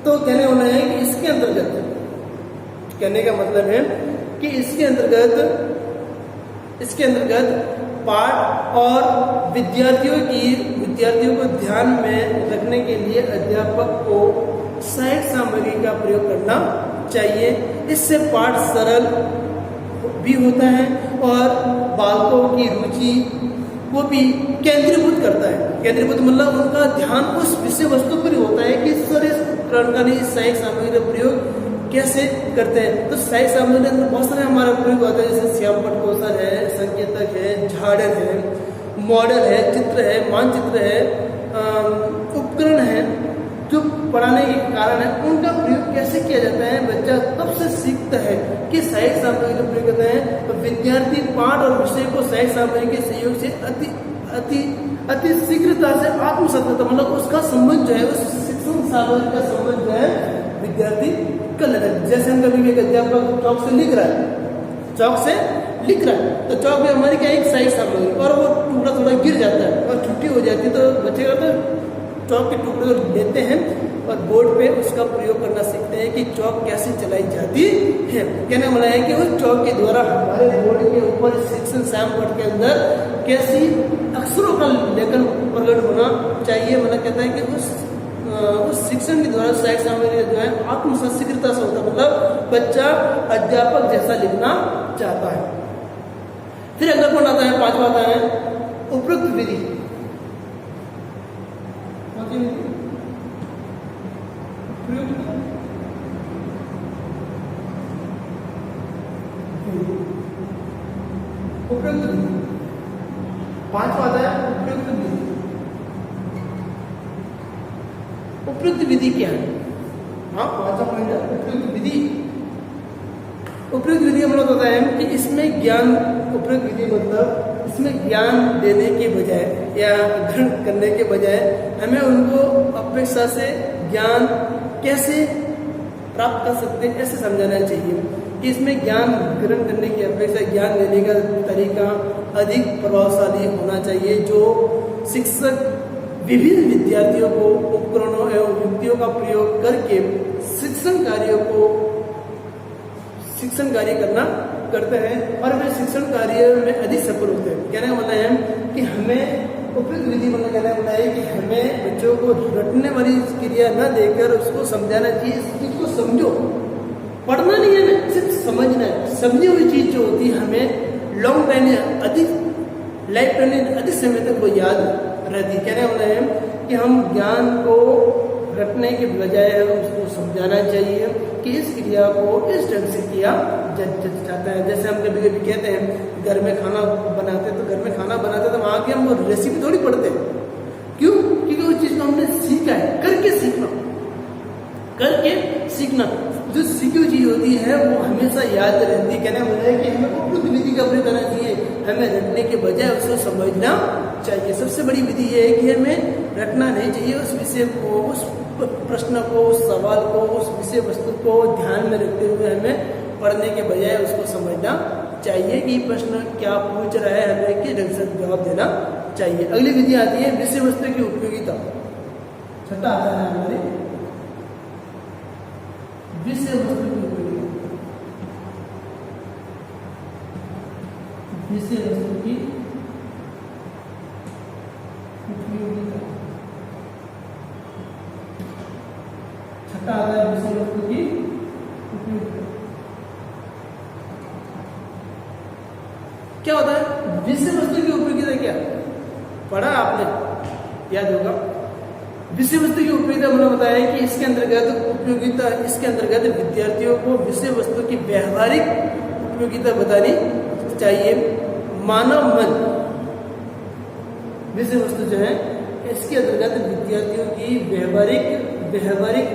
तो कहने वाला है कि इसके अंतर्गत, कहने का मतलब है कि इसके अंतर्गत पाठ और विद्यार्थियों को ध्यान में रखने के लिए अध्यापक को सहायक सामग्री का प्रयोग करना चाहिए। इससे पाठ सरल भी होता है और बालकों की रुचि को भी केंद्रीभूत करता है। केंद्रीभूत मतलब उनका ध्यान उस विषय वस्तु पर ही होता है कि सर इस उपकरण का नहीं सहायक सामग्री का प्रयोग कैसे करते हैं। तो सहायक सामग्री के अंदर बहुत सारे हमारा प्रयोग होता है, जैसे श्यामपट्ट कौशल है, संकेतक है, झाड़न है, मॉडल है, चित्र है, मानचित्र है, उपकरण है जो पढ़ाने के कारण है, उनका प्रयोग कैसे किया जाता है। बच्चा तब से सीखता है कि सहायक सामग्री का प्रयोग करते हैं। तो विद्यार्थी पाठ और विषय को सहायक सामग्री के सहयोग से अति शीघ्रता से आत्मसात करता, मतलब उसका संबंध जो है उस शिक्षण सामग्री का संबंध जो है विद्यार्थी कर लेता है। जैसे हम कभी एक अध्यापक चौक से लिख रहा है तो चौक में हमारी क्या एक सहायक सामग्री और वो टुकड़ा थोड़ा गिर जाता है और छुट्टी हो जाती है, तो बच्चे का तो चौक के टुकड़े को लेते हैं और बोर्ड पे उसका प्रयोग करना सीखते हैं कि चौक कैसे चलाई जाती है। कहने वाला है कि उस चौक के द्वारा हमारे बोर्ड के ऊपर शिक्षण श्यामपट्ट के अंदर कैसी अक्षरों का लेखन प्रकट होना चाहिए। मतलब कहता है कि उस शिक्षण के द्वारा सहायक सामग्री जो है आत्मसात शीघ्रता से होता है, मतलब बच्चा अध्यापक जैसा लिखना चाहता है। फिर अगला पॉइंट आता है, 5वां आता है उपयुक्त विधि। उपयुक्त विधि 5वां आता है उपयुक्त विधि। उपयुक्त विधि क्या है? हाँ, 5वां पॉइंट है उपयुक्त विधि। उपयुक्त विधि मतलब होता है कि इसमें ज्ञान, उपयुक्त विधि मतलब इसमें ज्ञान देने के बजाय या ग्रहण करने के बजाय हमें उनको अपेक्षा से ज्ञान कैसे प्राप्त कर सकते हैं ऐसे समझाना चाहिए कि इसमें ज्ञान ग्रहण करने की अपेक्षा ज्ञान देने का तरीका अधिक प्रभावशाली होना चाहिए, जो शिक्षक विभिन्न विद्यार्थियों को उपकरणों एवं युक्तियों का प्रयोग करके शिक्षण कार्य करते हैं और वे शिक्षण कार्य में अधिक सफल होते हैं। कहने का मतलब है कि हमें उपयुक्त विधि मतलब कहने का मतलब है कि हमें बच्चों को रटने वाली क्रिया न देकर उसको समझाना चाहिए, इस चीज को समझो, पढ़ना नहीं है ना, सिर्फ समझना है। समझी हुई चीज जो होती है हमें लॉन्ग टाइम अधिक लाइफ टाइम अधिक समय तक वो याद रहती। कहने का मतलब है कि हम ज्ञान को रटने के बजाय हम उसको समझाना चाहिए कि इस क्रिया को इस ढंग से किया जाता है। जैसे हम कभी कभी कहते हैं घर में खाना बनाते हैं, तो घर में खाना बनाते तो वहाँ की हम वो रेसिपी थोड़ी पढ़ते हैं। क्यों? क्योंकि उस चीज़ को हमने सीखा है, करके सीखना जो सीखी हुई चीज़ होती है वो हमेशा याद रहती है। कहने मतलब है कि हमें उपयुक्त विधि का प्रयोग करना चाहिए, हमें रटने के बजाय उसको समझना चाहिए। सबसे बड़ी विधि ये है कि हमें रटना नहीं चाहिए, उस विषय को, उस प्रश्न को, उस सवाल को, उस विषय वस्तु को ध्यान में रखते हुए हमें पढ़ने के बजाय उसको समझना चाहिए कि प्रश्न क्या पूछ रहा है, हमें किस ढंग से जवाब देना चाहिए। अगली विधि आती है विषय वस्तु की उपयोगिता। छठा आता है हमारे विषय वस्तु की उपयोगिता। विषय वस्तु की उपयोगिता। छठा आता है विषय वस्तु की उपयोगिता। क्या होता है विषय वस्तु की उपयोगिता? क्या पढ़ा आपने, याद होगा। विषय वस्तु की उपयोगिता मतलब बताया कि इसके अंतर्गत विद्यार्थियों को विषय वस्तु की व्यवहारिक उपयोगिता बतानी चाहिए। मानव मन, विषय वस्तु जो है इसके अंतर्गत विद्यार्थियों की व्यवहारिक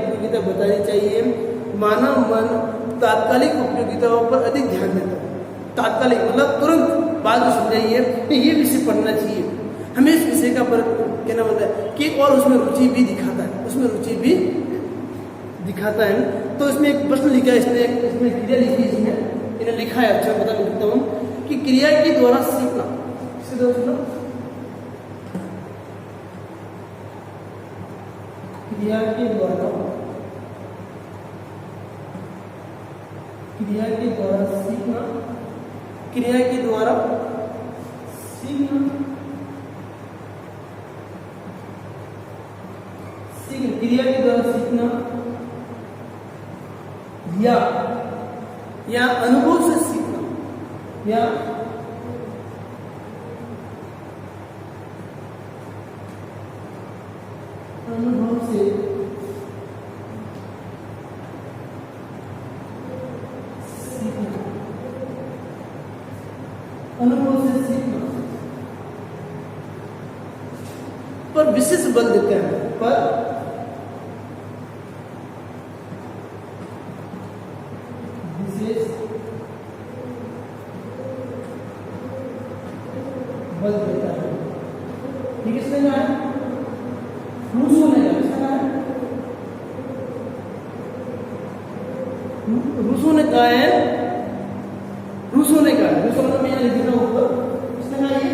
उपयोगिता बतानी चाहिए। मानव मन तात्कालिक उपयोगिताओं पर अधिक ध्यान देता है। तात्कालिक मतलब तुरंत बात को समझाइए कि ये विषय पढ़ना चाहिए, हमें इस विषय का कहना होता है कि और उसमें रुचि भी दिखाता है। तो इसमें एक प्रश्न लिखा है, इसमें क्रिया लिखी है, इन्हें लिखा है, अच्छा बता लिखता हूँ कि क्रिया के द्वारा सीखना। क्रिया के द्वारा सीखना। क्रिया के द्वारा सीखना या अनुभव से सीखना, या अनुभव से सीखना पर विशेष बल देते हैं। पर विशेष बल देता है। ये किसने कहा है? रूसो ने कहा। किसने कहा है? रूसो ने कहा है। रूसो मतलब मैं लिख देता हूं ऊपर। किसने कहा ये?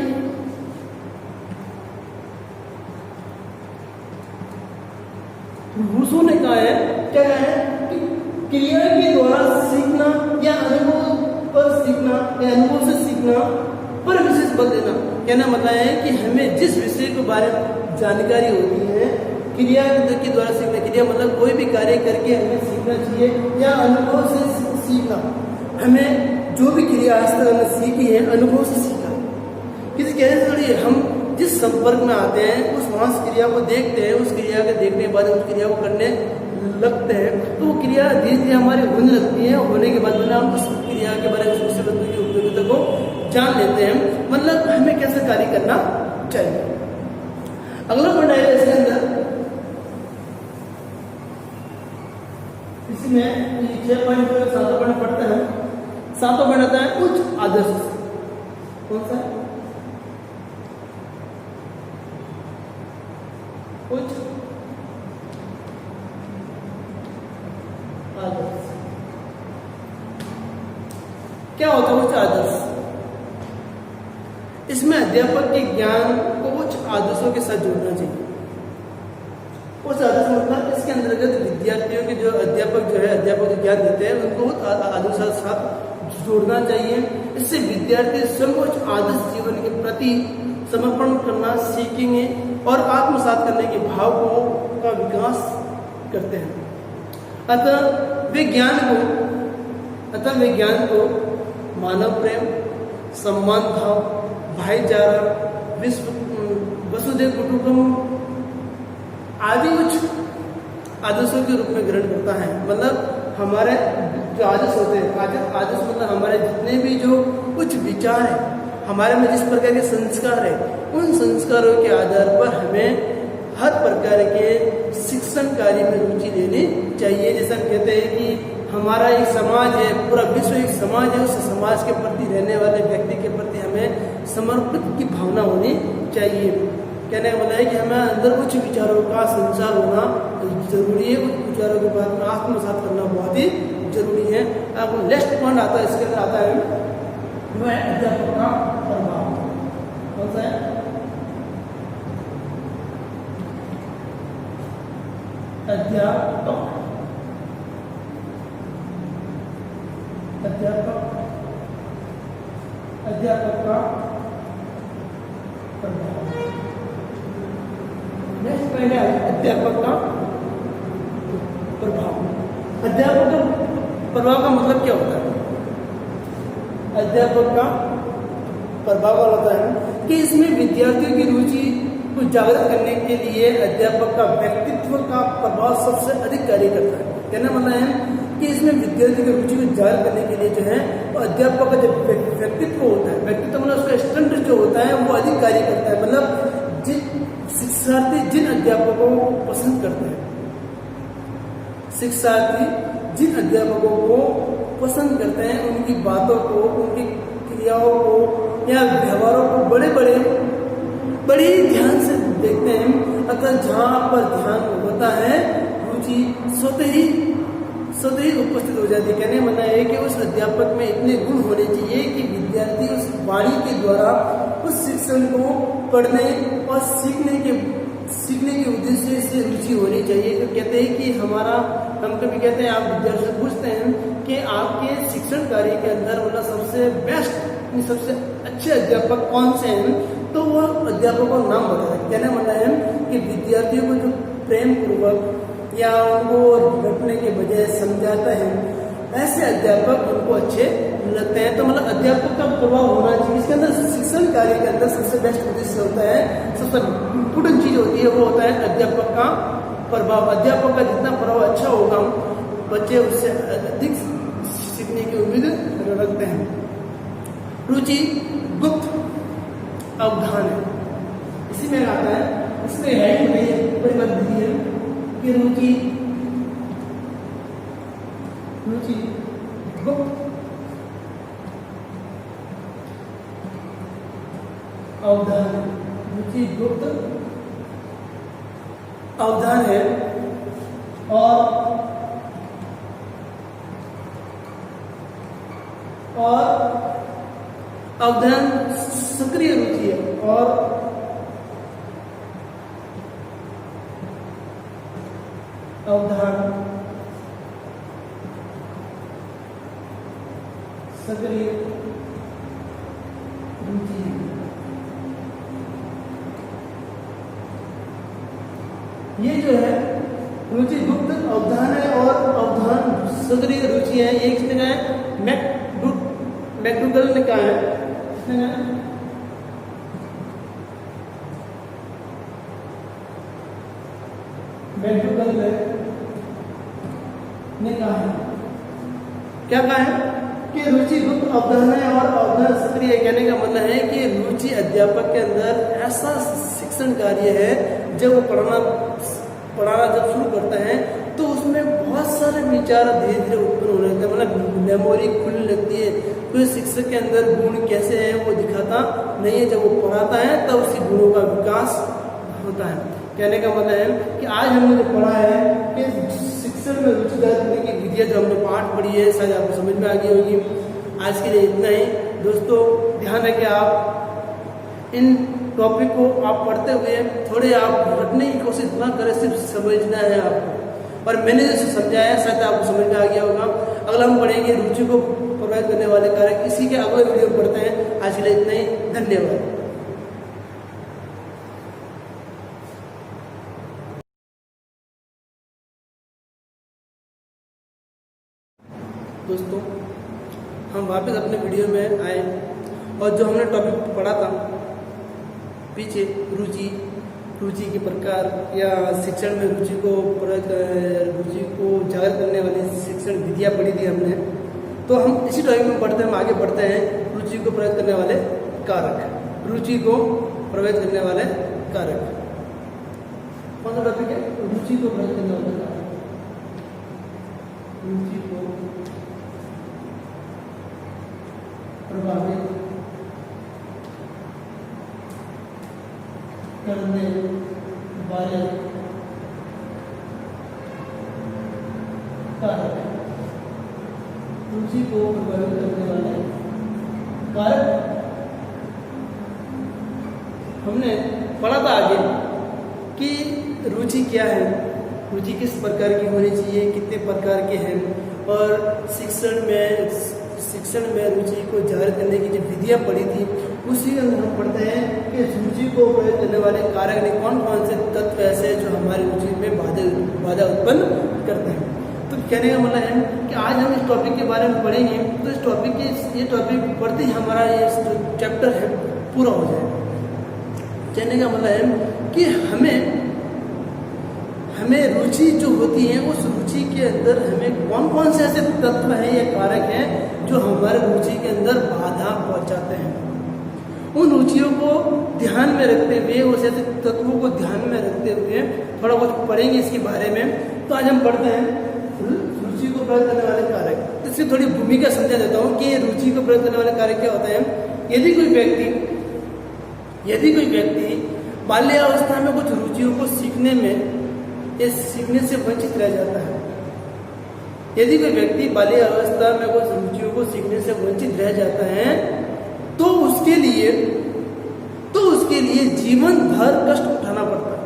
रूसो ने कहा है, क्या कहा है कि क्रिया के द्वारा सीखना या अनुभव पर सीखना या अनुभव से सीखना पर विशेष बल देना। कहना मतलब है कि हमें जिस विषय के बारे में जानकारी होती है, क्रिया के द्वारा सीखना। क्रिया मतलब कोई भी कार्य करके हमें सीखना चाहिए या अनुभव से सीखना। हमें जो भी क्रिया आज तक हमने सीखी है अनुभव से सीखा। किसी कहने से थोड़ी, हम जिस संपर्क में आते हैं उस वहां क्रिया को देखते हैं, उस क्रिया के देखने के बाद उस क्रिया को करने लगते हैं, तो वो क्रिया धीरे धीरे हमारी होने लगती है। होने के बाद हम उस क्रिया के बारे में उससे वस्तु की उपयोगिता को जान लेते हैं, मतलब हमें कैसे कार्य करना चाहिए। अगला पॉइंट आएगा इसके अंदर, इसमें 6 पॉइंट 7 पॉइंट पढ़ते हैं। सातवां पॉइंट आता है उच्च आदर्श। कौन सा है? उच्च आदर्श। क्या होता है उच्च आदर्श? इसमें अध्यापक के ज्ञान को उच्च आदर्शों के साथ जोड़ना चाहिए। उच्च आदर्श मतलब इसके अंतर्गत विद्यार्थियों के जो अध्यापक जो ज्ञान देते हैं उनको आदर्श के साथ जोड़ना चाहिए। इससे विद्यार्थी स्वयं उच्च आदर्श जीवन के प्रति समर्पण करना सीखेंगे और आत्मसात करने के भाव का विकास करते हैं। अतः वे ज्ञान को मानव प्रेम, सम्मान भाव, भाईचारा, वसुधैव कुटुंबकम आदि उच्च आदर्शों के रूप में ग्रहण करता है। मतलब हमारे जो आदर्श होते हैं, आदर्श मतलब हमारे जितने भी जो उच्च विचार है, हमारे में जिस प्रकार के संस्कार है, उन संस्कारों के आधार पर हमें हर प्रकार के शिक्षण कार्य में रुचि लेनी चाहिए। जैसे हम कहते हैं कि हमारा एक समाज है, पूरा विश्व एक समाज है, उस समाज के प्रति रहने वाले व्यक्ति के प्रति हमें समर्पित की भावना होनी चाहिए। कहने का मतलब है कि हमें अंदर उच्च विचारों का संचार होना जरूरी है। उच्च विचारों के बाद में आत्मसात करना बहुत ही जरूरी है। अब नेक्स्ट पॉइंट आता है, इसके अंदर आता है वह अध्यापक का प्रभाव। कौन सा है? अध्यापक का प्रभाव। नेक्स्ट पॉइंट है अध्यापक का प्रभाव। अध्यापक का प्रभाव का मतलब क्या होता है? अध्यापक का प्रभाव होता है कि इसमें विद्यार्थियों की रुचि को जागृत करने के लिए अध्यापक का व्यक्तित्व का प्रभाव सबसे अधिक कार्य करता है। कहना मतलब है कि इसमें विद्यार्थी की रुचि को जागृत करने के लिए जो है वो अध्यापक का जो व्यक्तित्व होता है, व्यक्तित्व मतलब उसका स्टैंडर्ड जो होता है वो अधिक कार्य करता है। मतलब जिन शिक्षार्थी जिन अध्यापकों को पसंद करते हैं, शिक्षार्थी जिन अध्यापकों को पसंद करते हैं, उनकी बातों को, उनकी क्रियाओं को या व्यवहारों को बड़े ध्यान से देखते हैं। अतः जहाँ पर ध्यान होता है रुचि स्वतः ही उपस्थित हो जाती है। कहने मना है कि उस अध्यापक में इतने गुण होने चाहिए कि विद्यार्थी उस वाणी के द्वारा उस शिक्षण को पढ़ने और सीखने के उद्देश्य से रुचि होनी चाहिए। तो कहते हैं कि हम कभी कहते हैं, आप विद्यार्थी से पूछते हैं कि आपके शिक्षण कार्य के अंदर मतलब सबसे बेस्ट, सबसे अच्छे अध्यापक कौन से हैं, तो वो अध्यापक का नाम बताते हैं। कहने वाला है कि विद्यार्थियों को जो प्रेम पूर्वक या उनको रटने के बजाय समझाता है, ऐसे अध्यापक उनको अच्छे लगते हैं। तो मतलब अध्यापक का प्रभाव होना चाहिए। इसके अंदर शिक्षण कार्य के अंदर सबसे बेस्ट उद्देश्य होता है, सबसे इम्पोर्टेंट चीज होती है वो होता है अध्यापक का प्रभाव। अध्यापक का जितना प्रभाव अच्छा होगा, बच्चे उससे अधिक सीखने की उम्मीद रखते हैं। रुचि गुप्त अवधान है, इसी में आता है, इसमें हेडिंग में बड़ी बात दी है कि रुचि गुप्त अवधान, रुचि गुप्त अवधान है और अवधान सक्रिय रुचि है और अवधान सक्रिय रुचि। ये जो है रुचि गुप्त अवधान है और अवधान सक्रिय रुचि है। एक ने कहा है मैकडूगल ने कहा है, मैकडूगल ने कहा है, क्या कहा है कि रुचि गुप्त अवधान है और अवधान सक्रिय। कहने का मतलब है कि रुचि अध्यापक के अंदर ऐसा शिक्षण कार्य है, जब वो पढ़ाना जब शुरू करता है तो उसमें बहुत बहुत सारे विचार धीरे धीरे उत्पन्न हो रहे थे, मतलब मेमोरी खुलने लगती है। तो शिक्षक के अंदर गुण कैसे हैं वो दिखाता नहीं है, जब वो पढ़ाता है तब उसी गुणों का विकास होता है। कहने का मतलब है कि आज हमने जो पढ़ा है कि शिक्षण में रुचि करने की विधियाँ जो हमने पाठ पढ़ी है शायद आपको समझ में आ गई होगी। आज के लिए इतना ही दोस्तों। ध्यान रखें आप इन टॉपिक को आप पढ़ते हुए थोड़े आप रटने की कोशिश ना करें, सिर्फ समझना है आपको। और मैंने जैसे समझाया शायद आपको समझ में आ गया होगा। अगला हम पढ़ेंगे रुचि को प्रभावित करने वाले कारक, इसी के अगले वीडियो में पढ़ते हैं। आज के लिए इतना ही, धन्यवाद। दोस्तों हम वापस अपने वीडियो में आए और जो हमने टॉपिक पढ़ा था पीछे, रुचि के प्रकार या शिक्षण में रुचि को जागर करने वाली शिक्षण विधियाँ पढ़ी थी हमने। तो हम इसी टॉपिक में पढ़ते हैं, हम आगे बढ़ते हैं। रुचि को प्रभावित करने वाले कारक, रुचि को प्रभावित करने वाले कारक। कौन सा टॉपिक है? रुचि को प्रभावित करने वाले कारक। रुचि को प्रभावित करने वाले कारक, रुचि को प्रभावित करने वाले कारक। हमने पढ़ा था आगे कि रुचि क्या है, रुचि किस प्रकार की होनी चाहिए, कितने प्रकार के हैं, और शिक्षण में रुचि को जाहिर करने की जो विधियाँ पढ़ी थी उसी के अंदर हम पढ़ते हैं कि रुचि को प्रभावित करने वाले कारक ने कौन कौन से तत्व ऐसे जो हमारी रुचि में बाधा उत्पन्न करते हैं। तो कहने का मतलब है कि आज हम इस टॉपिक के बारे में पढ़ेंगे, तो इस टॉपिक के ये टॉपिक पढ़ते ही हमारा ये जो चैप्टर है पूरा हो जाएगा। कहने का मतलब है कि हमें रुचि जो होती है उस रुचि के अंदर हमें कौन कौन से ऐसे तत्व हैं या कारक हैं जो हमारे रुचि के अंदर बाधा पहुंचाते हैं। उन रुचियों को ध्यान में रखते हुए, उस ऐसे तत्वों को ध्यान में रखते हुए थोड़ा बहुत पढ़ेंगे इसके बारे में। तो आज हम पढ़ते हैं रुचि को प्रभावित करने वाले कारक। तो इसकी थोड़ी भूमिका समझा देता हूँ कि रुचि को प्रभावित करने वाले कारक क्या होता है। यदि कोई व्यक्ति बाल्यावस्था में कुछ रुचियों को सीखने से वंचित रह जाता है, यदि कोई व्यक्ति बाल्यावस्था में कुछ रुचियों को सीखने से वंचित रह जाता है तो उसके लिए जीवन भर कष्ट उठाना पड़ता है,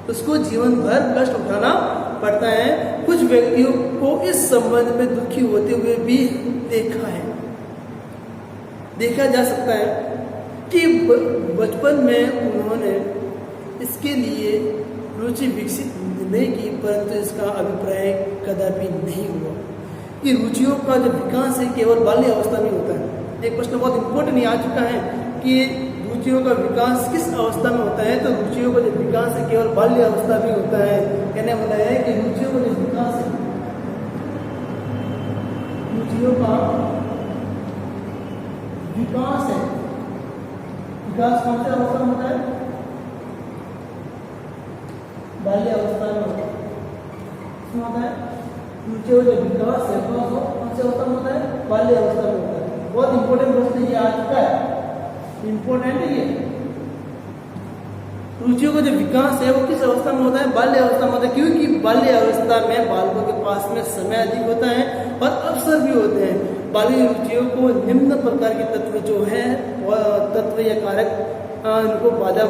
उसको जीवन भर कष्ट उठाना पड़ता है। कुछ व्यक्तियों को इस संबंध में दुखी होते हुए भी देखा जा सकता है कि बचपन में उन्होंने इसके लिए रुचि विकसित नहीं की, परंतु इसका अभिप्राय कदापि नहीं हुआ कि रुचियों का जो विकास है केवल बाल्य अवस्था में होता है। एक प्रश्न बहुत इंपॉर्टेंट आ चुका है कि रुचियों का विकास किस अवस्था में होता है। तो रुचियों का जो विकास है केवल बाल्य अवस्था में होता है। कहने वाला है कि रुचियों का जो विकास है, रुचियों का विकास है, विकास कौन सी अवस्था में होता है? बाल्य अवस्था में होता है। रुचियों का विकास है कौन सी अवस्था में होता है? बाल्य अवस्था में होता है। बहुत इंपॉर्टेंट प्रश्न ये आ चुका है, इंपॉर्टेंट है ये। रुचियों का जो विकास है वो किस अवस्था में होता है? बाल्य अवस्था में होता है, क्योंकि बाल्य अवस्था में बालकों के पास में समय अधिक होता है और अवसर भी होते हैं। बाल्य रुचियों को निम्न प्रकार के तत्व जो है तत्व या कारक इनको बाधा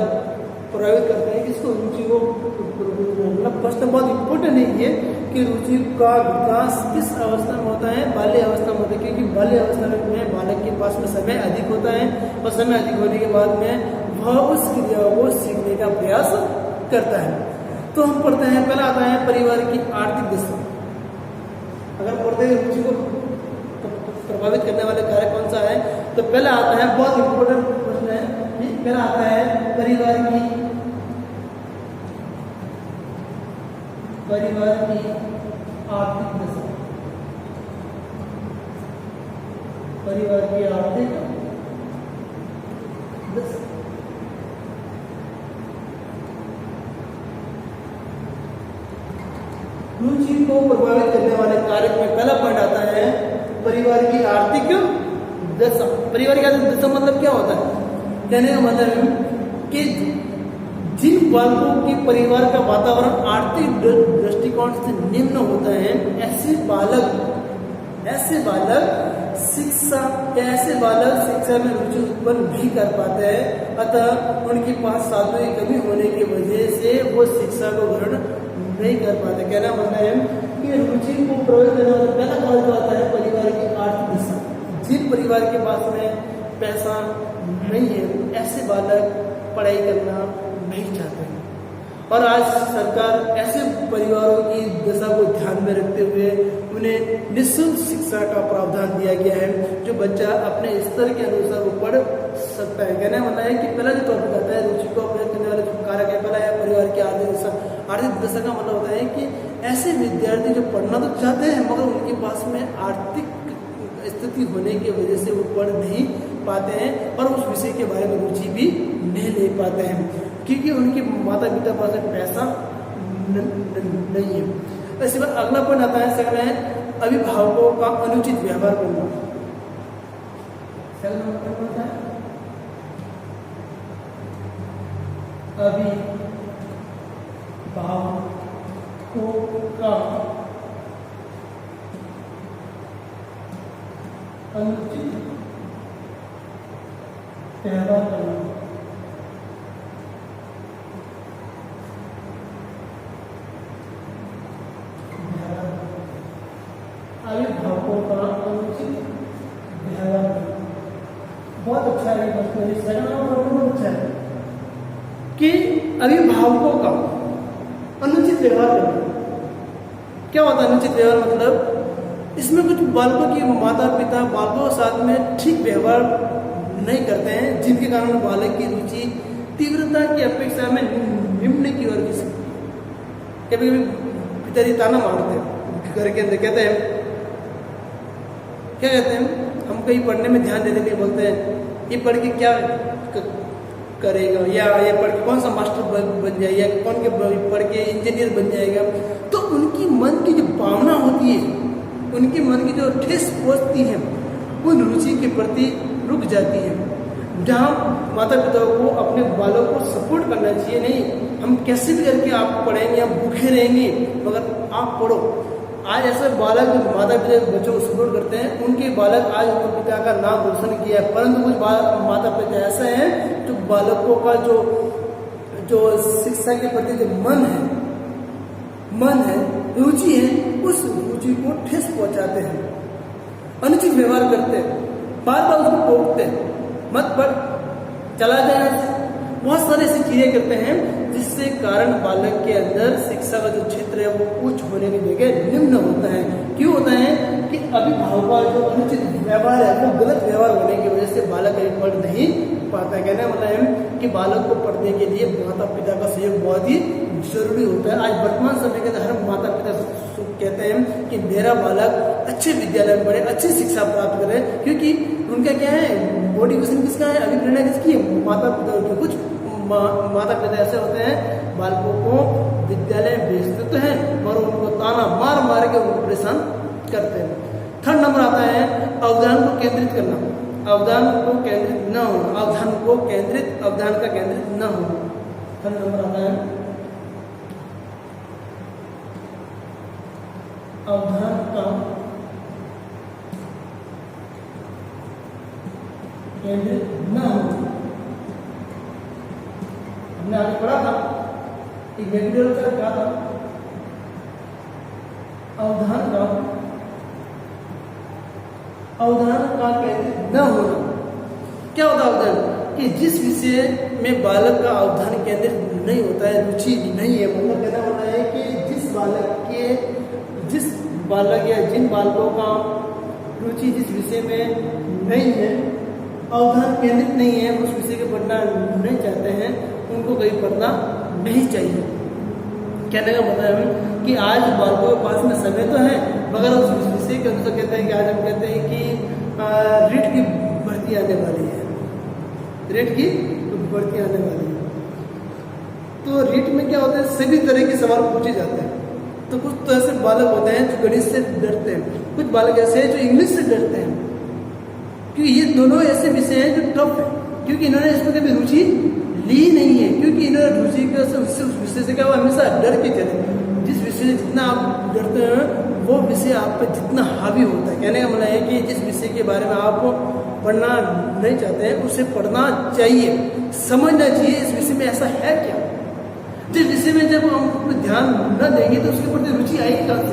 प्रभावित करते हैं। इसको रुचि को मतलब प्रश्न बहुत इंपॉर्टेंट है ये कि रुचि का विकास किस अवस्था में होता है? बाल्य अवस्था में होता है, क्योंकि बाल्य अवस्था में बालक के पास में समय अधिक होता है और समय अधिक होने के बाद में वह उस क्रिया को सीखने का प्रयास करता है। तो हम पढ़ते हैं, पहला आता है परिवार की आर्थिक दशा। अगर पढ़ते हैं रुचि को प्रभावित करने वाले कारक कौन सा है, तो पहला आता है, बहुत इंपॉर्टेंट प्रश्न है, पहला आता है परिवार की आर्थिक दशा। परिवार की आर्थिक दशा। रुचि को प्रभावित करने वाले कारक में पहला पॉइंट आता है परिवार की आर्थिक दशा। परिवार की आर्थिक दशा मतलब क्या होता है? कहने का मतलब है कि जिन बालकों के परिवार का वातावरण आर्थिक दृष्टिकोण से निम्न होता है, ऐसे बालक शिक्षा में रुचि उत्पन्न नहीं कर पाते हैं। अतः उनके पास साधनों की कमी होने की वजह से वो शिक्षा को ग्रहण नहीं कर पाते। कहना मतलब है कि रुचि को प्रभावित करने वाला पहला कारण जो आता है परिवार की आर्थिक दशा। जिन परिवार के पास में पैसा नहीं है, ऐसे बालक पढ़ाई करना नहीं चाहते हैं। और आज सरकार ऐसे परिवारों की दशा को ध्यान में रखते हुए उन्हें निःशुल्क शिक्षा का प्रावधान दिया गया है, जो बच्चा अपने स्तर के अनुसार वो पढ़ सकता है। कहना मतलब है कि पहला जो टॉपिक आता है रुचि को प्रभावित करने वाले जो कारक है, पहला है परिवार की आर्थिक दशा। आर्थिक दशा का मतलब होता है कि ऐसे विद्यार्थी जो पढ़ना तो चाहते हैं मगर उनके पास में आर्थिक स्थिति होने की वजह से वो पढ़ नहीं पाते हैं और उस विषय के बारे में रुचि भी नहीं ले पाते हैं, क्योंकि उनके माता पिता पास पैसा नहीं है। इसके बाद अगला पॉइंट आता है, सेकंड है अभिभावकों का अनुचित व्यवहार करना। सेकंड नंबर होता है अभिभावकों का अनुचित व्यवहार करना। अभिभावकों का अनुचित व्यवहार करना बहुत अच्छा है। बहुत अच्छा है कि अभिभावकों का अनुचित व्यवहार करना। क्या होता है अनुचित व्यवहार? मतलब इसमें कुछ बालकों की माता पिता बालकों के साथ में ठीक व्यवहार नहीं करते हैं, जिनके कारण बालक की रुचि तीव्रता की अपेक्षा में निम्न की ओर गिर सकती है। कभी कभी पिताजी ताना मारते हैं घर के अंदर, कहते हैं क्या कहते हैं, हम कहीं पढ़ने में ध्यान देते नहीं, बोलते हैं ये पढ़ के क्या करेगा, या ये पढ़ के कौन सा मास्टर बन जाएगा, या कौन के पढ़ के इंजीनियर बन जाएगा। तो उनकी मन की जो भावना होती है, उनके मन की जो ठेस पहुंचती है, उन रुचि के प्रति रुक जाती है। जहाँ माता पिता को अपने बालों को सपोर्ट करना चाहिए, नहीं हम कैसे भी करके आपको पढ़ाएंगे, आप भूखे रहेंगे मगर आप पढ़ो। आज ऐसे बालक जो माता पिता बच्चों को सपोर्ट करते हैं, उनके बालक आज अपने पिता का नाम रोशन किया है। परंतु कुछ माता पिता ऐसे हैं जो बालकों का जो शिक्षा के प्रति जो मन है, रुचि है, उस रुचि को ठेस पहुंचाते हैं, अनुचित व्यवहार करते हैं, बार बार उसको टोकते हैं, मत पढ़, चला जाए। बहुत सारी ऐसी चीजें करते हैं जिससे कारण बालक के अंदर शिक्षा का जो क्षेत्र है वो उच्च होने की जगह निम्न होता है। क्यों होता है कि अभिभावक का जो अनुचित व्यवहार है वो गलत व्यवहार होने की वजह से बालक कहीं पढ़ नहीं पाता है। कहने मतलब है कि बालक को पढ़ने के लिए माता पिता का सहयोग बहुत ही जरूरी होता है। आज वर्तमान समय के अंदर हर माता पिता कहते हैं कि मेरा बालक अच्छे विद्यालय में पढ़े, अच्छी शिक्षा प्राप्त करे, क्योंकि उनका क्या है, मोटिवेशन किसका है, अभिप्रेरणा किसकी है, माता पिता की। कुछ माता पिता ऐसे होते हैं बालकों को विद्यालय भेजते तो हैं और उनको ताना मार मार के उनको परेशान करते हैं। थर्ड नंबर आता है अवधान को केंद्रित करना, अवधान को केंद्रित न होना, अवधान का केंद्रित न होना। थर्ड नंबर आता है अवधान का केंद्रित न होना। हमने आगे पढ़ा था कि मेगडोल का क्या था, अवधान का केंद्रित न होना। क्या होता है अवधान? कि जिस विषय में बालक का अवधान केंद्रित नहीं होता है, रुचि नहीं है, मतलब कहना होता है कि जिन बालक या जिन बालकों का रुचि जिस विषय में नहीं है, अवधान केंद्रित नहीं है, उस विषय को पढ़ना नहीं चाहते हैं, उनको कहीं पढ़ना नहीं चाहिए। कहने का मतलब है कि आज बालकों के पास में समय तो है मगर उस विषय के अनुसार कहते हैं कि आज हम कहते हैं कि रीट की भर्ती आने वाली है, रीट की भर्ती आने वाली है। तो रीट में क्या होता है, सभी तरह के सवाल पूछे जाते हैं, तो कुछ तो ऐसे बालक होते हैं जो गणित से डरते हैं, कुछ बालक ऐसे हैं जो इंग्लिश से डरते हैं, क्योंकि ये दोनों ऐसे विषय हैं जो टफ है, क्योंकि इन्होंने इसमें कभी रुचि ली नहीं है, क्योंकि इन्होंने रुचि का उस विषय से क्या वो हमेशा डर के चले। जिस विषय से जितना आप डरते हैं वो विषय आप पर जितना हावी होता है। कहने का मतलब है कि जिस विषय के बारे में आप पढ़ना नहीं चाहते हैं उसे पढ़ना चाहिए, समझना चाहिए इस विषय में ऐसा है क्या। जिस विषय में जब हम ध्यान न देंगे तो उसके प्रति रुचि आएगी कहाँ से।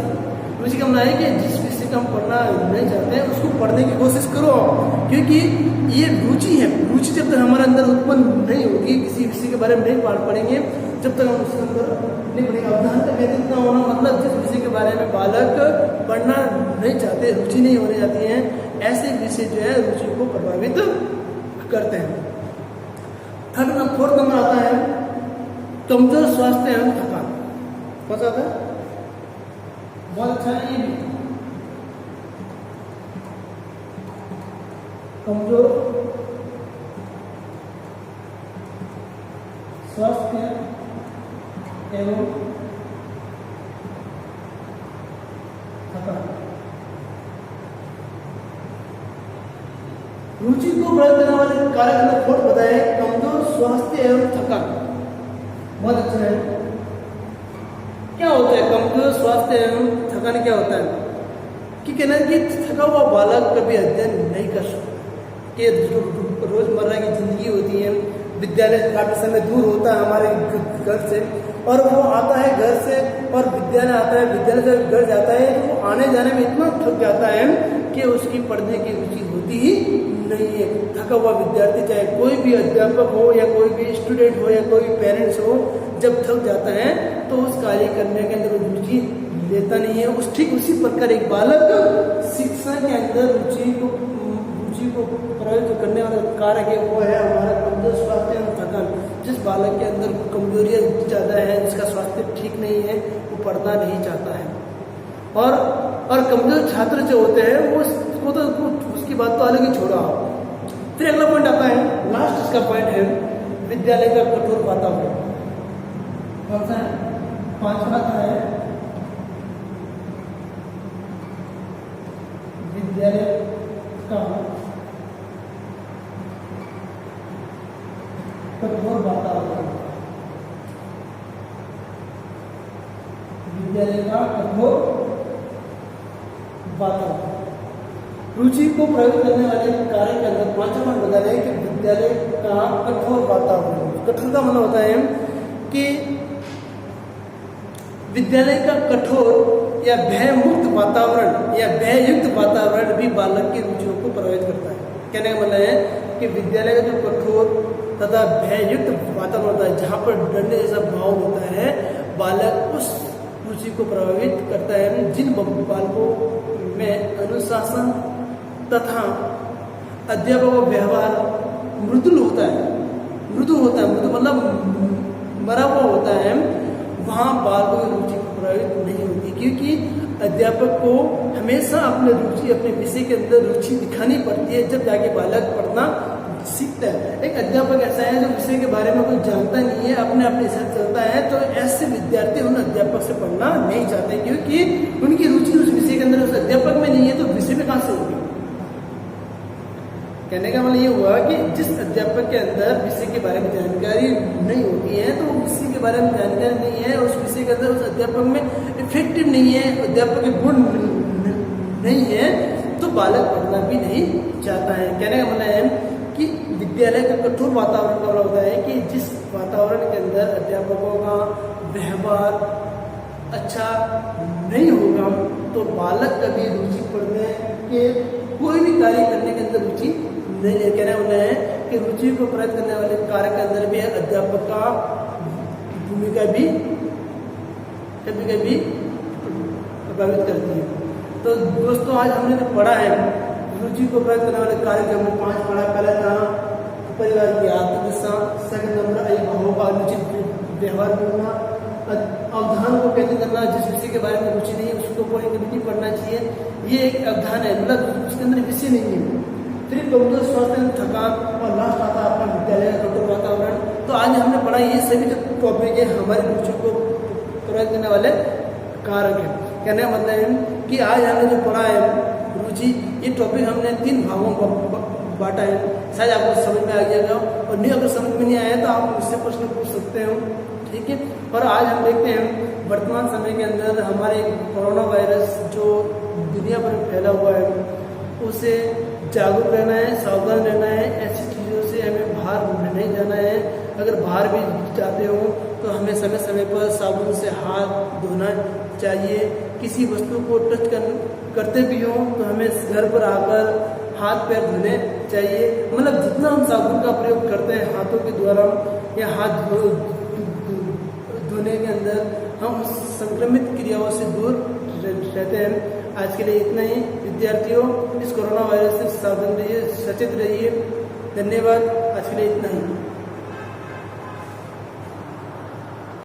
रुचि का मतलब है कि जिस विषय का हम पढ़ना नहीं चाहते हैं उसको पढ़ने की कोशिश करो आप, क्योंकि ये रुचि है। रुचि जब तक हमारे अंदर उत्पन्न नहीं होगी, किसी विषय के बारे में नहीं पढ़ेंगे, जब तक हम उसके अंदर नहीं पढ़ेंगे। अवधान का व्यतीत न होना मतलब जिस विषय के बारे में बालक पढ़ना नहीं चाहते, रुचि नहीं होने जाती है, ऐसे विषय जो है रुचि को प्रभावित करते हैं। फोर्थ नंबर आता है कमजोर स्वास्थ्य एवं थकान। कौन सा आता है? बहुत अच्छा है ये भी। कमजोर स्वास्थ्य एवं थकान। रुचि को प्रभावित करने वाले कारक ने फोर्थ बताया कमजोर स्वास्थ्य एवं थकान। बहुत अच्छा है। क्या होता है कमजोर स्वास्थ्य एवं थकान? क्या होता है कि कहना कि थका हुआ बालक कभी अध्ययन नहीं कर सकता, कि रोजमर्रा की जिंदगी होती है, विद्यालय काफी समय दूर होता है हमारे घर से, और वो आता है घर से और विद्यालय आता है, विद्यालय से घर जाता है, तो वो आने जाने में इतना थक जाता है कि उसकी पढ़ने की रुचि होती ही नहीं है। थका हुआ विद्यार्थी, चाहे कोई भी अध्यापक हो या कोई भी स्टूडेंट हो या कोई भी पेरेंट्स हो, जब थक जाता है तो उस कार्य करने के अंदर रुचि लेता नहीं है। ठीक उसी प्रकार एक बालक शिक्षा के अंदर रुचि को प्रभावित करने वाला कारक है वो है हमारा कमजोर स्वास्थ्य एवं थकान। जिस बालक के अंदर कमजोरियाँ ज़्यादा है, जिसका स्वास्थ्य ठीक नहीं है, वो पढ़ना नहीं चाहता है। और कमजोर छात्र जो होते हैं वो तो उसकी बात तो अलग ही छोड़ा। फिर अगला पॉइंट आता है, लास्ट इसका पॉइंट है विद्यालय का कठोर वातावरण। कौन सा है? पांचवा है विद्यालय का कठोर वातावरण। विद्यालय का कठोर वातावरण। रुचि को प्रभावित करने वाले कार्य के अंदर पांचवा पॉइंट बता रहे हैं कि विद्यालय का कठोर वातावरण। कठोर का मतलब होता है कि विद्यालय का कठोर या भय मुक्त वातावरण या भययुक्त वातावरण भी बालक की रुचियों को प्रभावित करता है। कहने का मतलब है कि विद्यालय का जो कठोर तथा भययुक्त वातावरण होता है, जहाँ पर डरने जैसा भाव होता है, बालक उस रुचि को प्रभावित करता है। जिन बालकों में अनुशासन तथा अध्यापक का व्यवहार मृदुल होता है, मृदु मतलब मरा हुआ होता है, वहाँ बालकों की रुचि प्रभावित नहीं होती, क्योंकि अध्यापक को हमेशा अपने विषय के अंदर रुचि दिखानी पड़ती है, जब जाके बालक पढ़ना सीखता है। एक अध्यापक ऐसा है जो विषय के बारे में कुछ जानता नहीं है, अपने हिसाब चलता है, तो ऐसे विद्यार्थी उन अध्यापक से पढ़ना नहीं चाहते, क्योंकि उनकी रुचि उस विषय के अंदर उस अध्यापक में नहीं है, तो विषय में कहाँ से होगी। कहने का मतलब ये हुआ कि जिस अध्यापक के अंदर विषय के बारे में जानकारी नहीं होती है, तो विषय के बारे में जानकारी नहीं है, उस विषय के अंदर उस अध्यापक में इफेक्टिव नहीं है, अध्यापक के गुण नहीं है, तो बालक पढ़ना भी नहीं चाहता है। कहने का मतलब है कि विद्यालय का कठोर वातावरण का मतलब होता है कि जिस वातावरण के अंदर अध्यापकों का व्यवहार अच्छा नहीं होगा, तो बालक कभी रुचि पढ़ने के कोई भी कार्य करने के अंदर रुचि नहीं है। कहना मतलब है कि रुचि को प्रभावित करने वाले कार्य के अंदर भी अध्यापक का भूमिका भी कभी कभी प्रभावित करती है। तो दोस्तों, आज हमने जो पढ़ा है रुचि को प्रभावित करने वाले कार्य, जो हमने 5 पढ़ा। पहला था परिवार की आत्मविश्वा, सेकंड नंबर अभिभावकों का अनुचित व्यवहार करना, अवधान को कैसे करना, जिस विषय के बारे में रुचि नहीं है उसको कोई नहीं पढ़ना चाहिए, ये एक अवधान है, मतलब उसके अंदर विषय नहीं है। फिर कमजोर स्वास्थ्य, थकान, और लास्ट आता है आपका विद्यालय का कठोर वातावरण। तो आज हमने पढ़ा ये सभी जो टॉपिक है हमारी रुचि को प्रभावित करने वाले कारक है। कहने का मतलब है कि आज हमने जो पढ़ा है रुचि, ये टॉपिक हमने 3 भागों में बांटा है। शायद आपको समझ में आ जाएगा, और नहीं अगर समझ में नहीं आया तो आप मुझसे प्रश्न पूछ सकते हो, ठीक है। और आज हम देखते हैं वर्तमान समय के अंदर हमारे कोरोना वायरस जो दुनिया भर में फैला हुआ है, उससे जागरूक रहना है, सावधान रहना है। ऐसी चीज़ों से हमें बाहर नहीं जाना है। अगर बाहर भी जाते हो तो हमें समय समय पर साबुन से हाथ धोना चाहिए। किसी वस्तु को टच करते भी हो तो हमें घर पर आकर हाथ पैर धोने चाहिए। मतलब जितना हम साबुन का प्रयोग करते हैं हाथों के द्वारा या हाथ धोने के अंदर, हम संक्रमित क्रियाओं से दूर रहते हैं। आज के लिए इतना ही विद्यार्थियों, इस कोरोना वायरस से सावधान रहिए, सचेत रहिए। धन्यवाद। आज के लिए इतना ही।